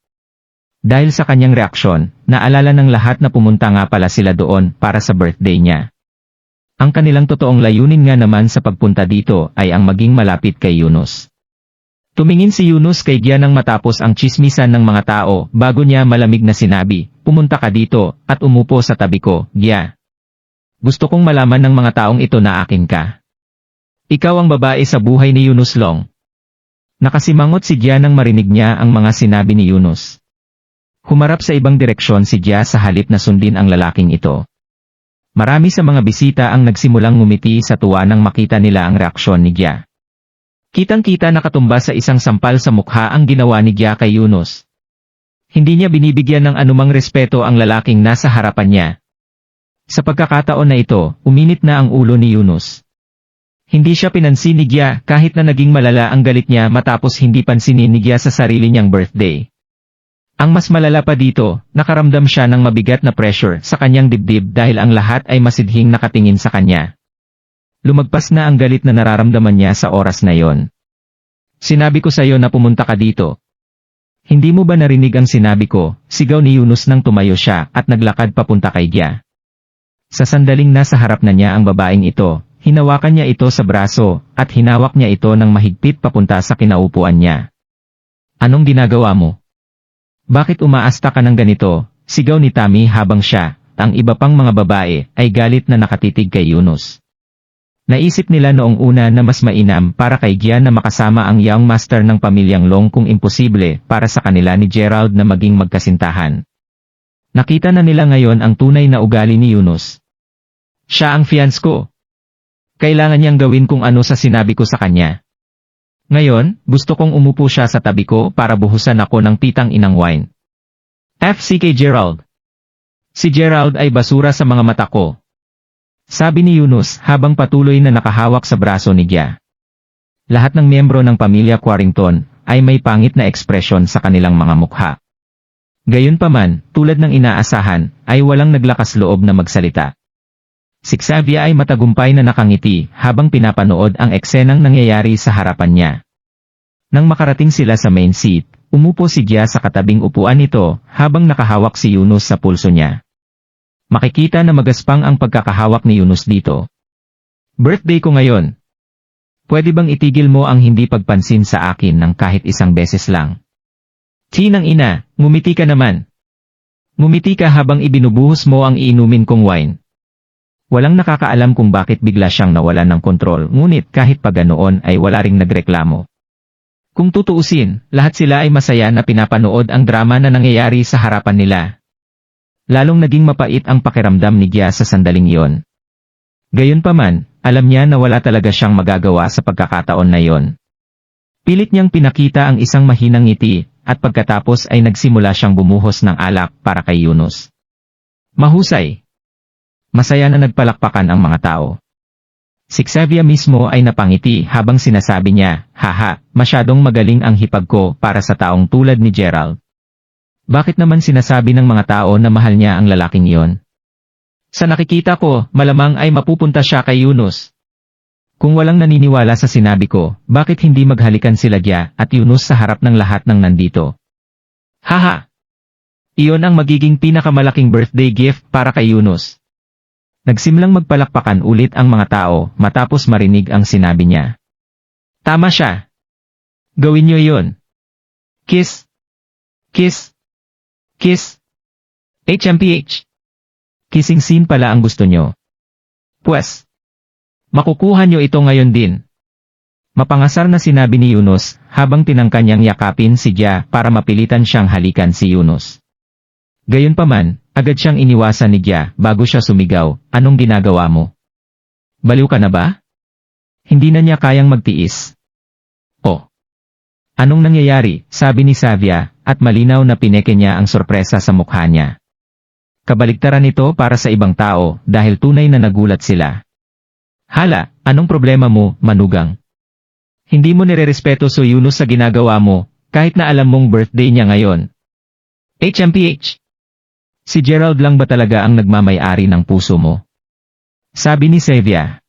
Dahil sa kanyang reaksyon, naalala ng lahat na pumunta nga pala sila doon para sa birthday niya. Ang kanilang totoong layunin nga naman sa pagpunta dito ay ang maging malapit kay Yunus. Tumingin si Yunus kay Gia nang matapos ang tsismisan ng mga tao bago niya malamig na sinabi, pumunta ka dito at umupo sa tabi ko, Gia. Gusto kong malaman ng mga taong ito na akin ka. Ikaw ang babae sa buhay ni Yunus Long. Nakasimangot si Gia nang marinig niya ang mga sinabi ni Yunus. Humarap sa ibang direksyon si Gia sa halip na sundin ang lalaking ito. Marami sa mga bisita ang nagsimulang ngumiti sa tuwa nang makita nila ang reaksyon ni Gia. Kitang-kita nakatumba sa isang sampal sa mukha ang ginawa ni Gia kay Yunus. Hindi niya binibigyan ng anumang respeto ang lalaking nasa harapan niya. Sa pagkakataon na ito, uminit na ang ulo ni Yunus. Hindi siya pinansin ni Gia kahit na naging malala ang galit niya matapos hindi pansinin ni Gia sa sarili niyang birthday. Ang mas malala pa dito, nakaramdam siya ng mabigat na pressure sa kanyang dibdib dahil ang lahat ay masidhing nakatingin sa kanya. Lumagpas na ang galit na nararamdaman niya sa oras na yon. Sinabi ko sa iyo na pumunta ka dito. Hindi mo ba narinig ang sinabi ko? Sigaw ni Yunus nang tumayo siya at naglakad papunta kay Gia. Sa sandaling nasa harap na niya ang babaeng ito, hinawakan niya ito sa braso at hinawak niya ito ng mahigpit papunta sa kinaupuan niya. Anong ginagawa mo? Bakit umaasta ka ng ganito? Sigaw ni Tammy habang siya, ang iba pang mga babae, ay galit na nakatitig kay Yunus. Naisip nila noong una na mas mainam para kay Gia na makasama ang young master ng pamilyang Long kung imposible para sa kanila ni Gerald na maging magkasintahan. Nakita na nila ngayon ang tunay na ugali ni Yunus. Siya ang fiance ko. Kailangan niyang gawin kung ano sa sinabi ko sa kanya. Ngayon, gusto kong umupo siya sa tabi ko para buhusan ako ng pitang inang wine. FCK Gerald. Si Gerald ay basura sa mga mata ko. Sabi ni Yunus habang patuloy na nakahawak sa braso ni Gia. Lahat ng miyembro ng pamilya Quarrington ay may pangit na ekspresyon sa kanilang mga mukha. Gayunpaman, tulad ng inaasahan, ay walang naglakas loob na magsalita. Si Xavier ay matagumpay na nakangiti habang pinapanood ang eksenang nangyayari sa harapan niya. Nang makarating sila sa main seat, umupo si Gia sa katabing upuan nito habang nakahawak si Yunus sa pulso niya. Makikita na magaspang ang pagkakahawak ni Yunus dito. Birthday ko ngayon. Pwede bang itigil mo ang hindi pagpansin sa akin ng kahit isang beses lang? Tinang ina, ngumiti ka naman. Ngumiti ka habang ibinubuhos mo ang iinumin kong wine. Walang nakakaalam kung bakit bigla siyang nawalan ng kontrol, ngunit kahit pa ganoon ay wala ring nagreklamo. Kung tutuusin, lahat sila ay masaya na pinapanood ang drama na nangyayari sa harapan nila. Lalong naging mapait ang pakiramdam ni Gia sa sandaling iyon. Gayunpaman, alam niya na wala talaga siyang magagawa sa pagkakataon na iyon. Pilit niyang pinakita ang isang mahinang ngiti, at pagkatapos ay nagsimula siyang bumuhos ng alak para kay Yunus. Mahusay! Masaya na nagpalakpakan ang mga tao. Si Xavier mismo ay napangiti habang sinasabi niya, haha, masyadong magaling ang hipag ko para sa taong tulad ni Gerald. Bakit naman sinasabi ng mga tao na mahal niya ang lalaking iyon? Sa nakikita ko, malamang ay mapupunta siya kay Yunus. Kung walang naniniwala sa sinabi ko, bakit hindi maghalikan sila Gia at Yunus sa harap ng lahat ng nandito? Haha! Iyon ang magiging pinakamalaking birthday gift para kay Yunus. Nagsimlang magpalakpakan ulit ang mga tao matapos marinig ang sinabi niya. Tama siya. Gawin niyo iyon. Kiss. Kiss. Kiss. HMPH. Kissing scene pala ang gusto niyo. Pues, makukuha niyo ito ngayon din. Mapangasar na sinabi ni Yunus, habang tinangka niyang yakapin si Gia para mapilitan siyang halikan si Yunus. Gayunpaman, agad siyang iniwasan ni Gia bago siya sumigaw, "Anong ginagawa mo? Baliw ka na ba?" Hindi na niya kayang magtiis. "Oh. Anong nangyayari?" sabi ni Savia, at malinaw na pineke niya ang sorpresa sa mukha niya. Kabaligtaran ito para sa ibang tao dahil tunay na nagulat sila. "Hala, anong problema mo, manugang? Hindi mo nirerespeto si Yunus sa ginagawa mo, kahit na alam mong birthday niya ngayon." "HMPH. Si Gerald lang ba talaga ang nagmamay-ari ng puso mo?" sabi ni Savia.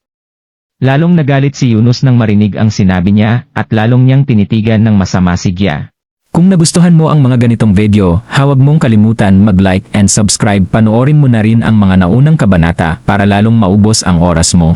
Lalong nagalit si Yunus nang marinig ang sinabi niya at lalong niyang tinitigan ng masama si Gia. Kung nagustuhan mo ang mga ganitong video, huwag mong kalimutan mag-like and subscribe. Panoorin mo na rin ang mga naunang kabanata para lalong maubos ang oras mo.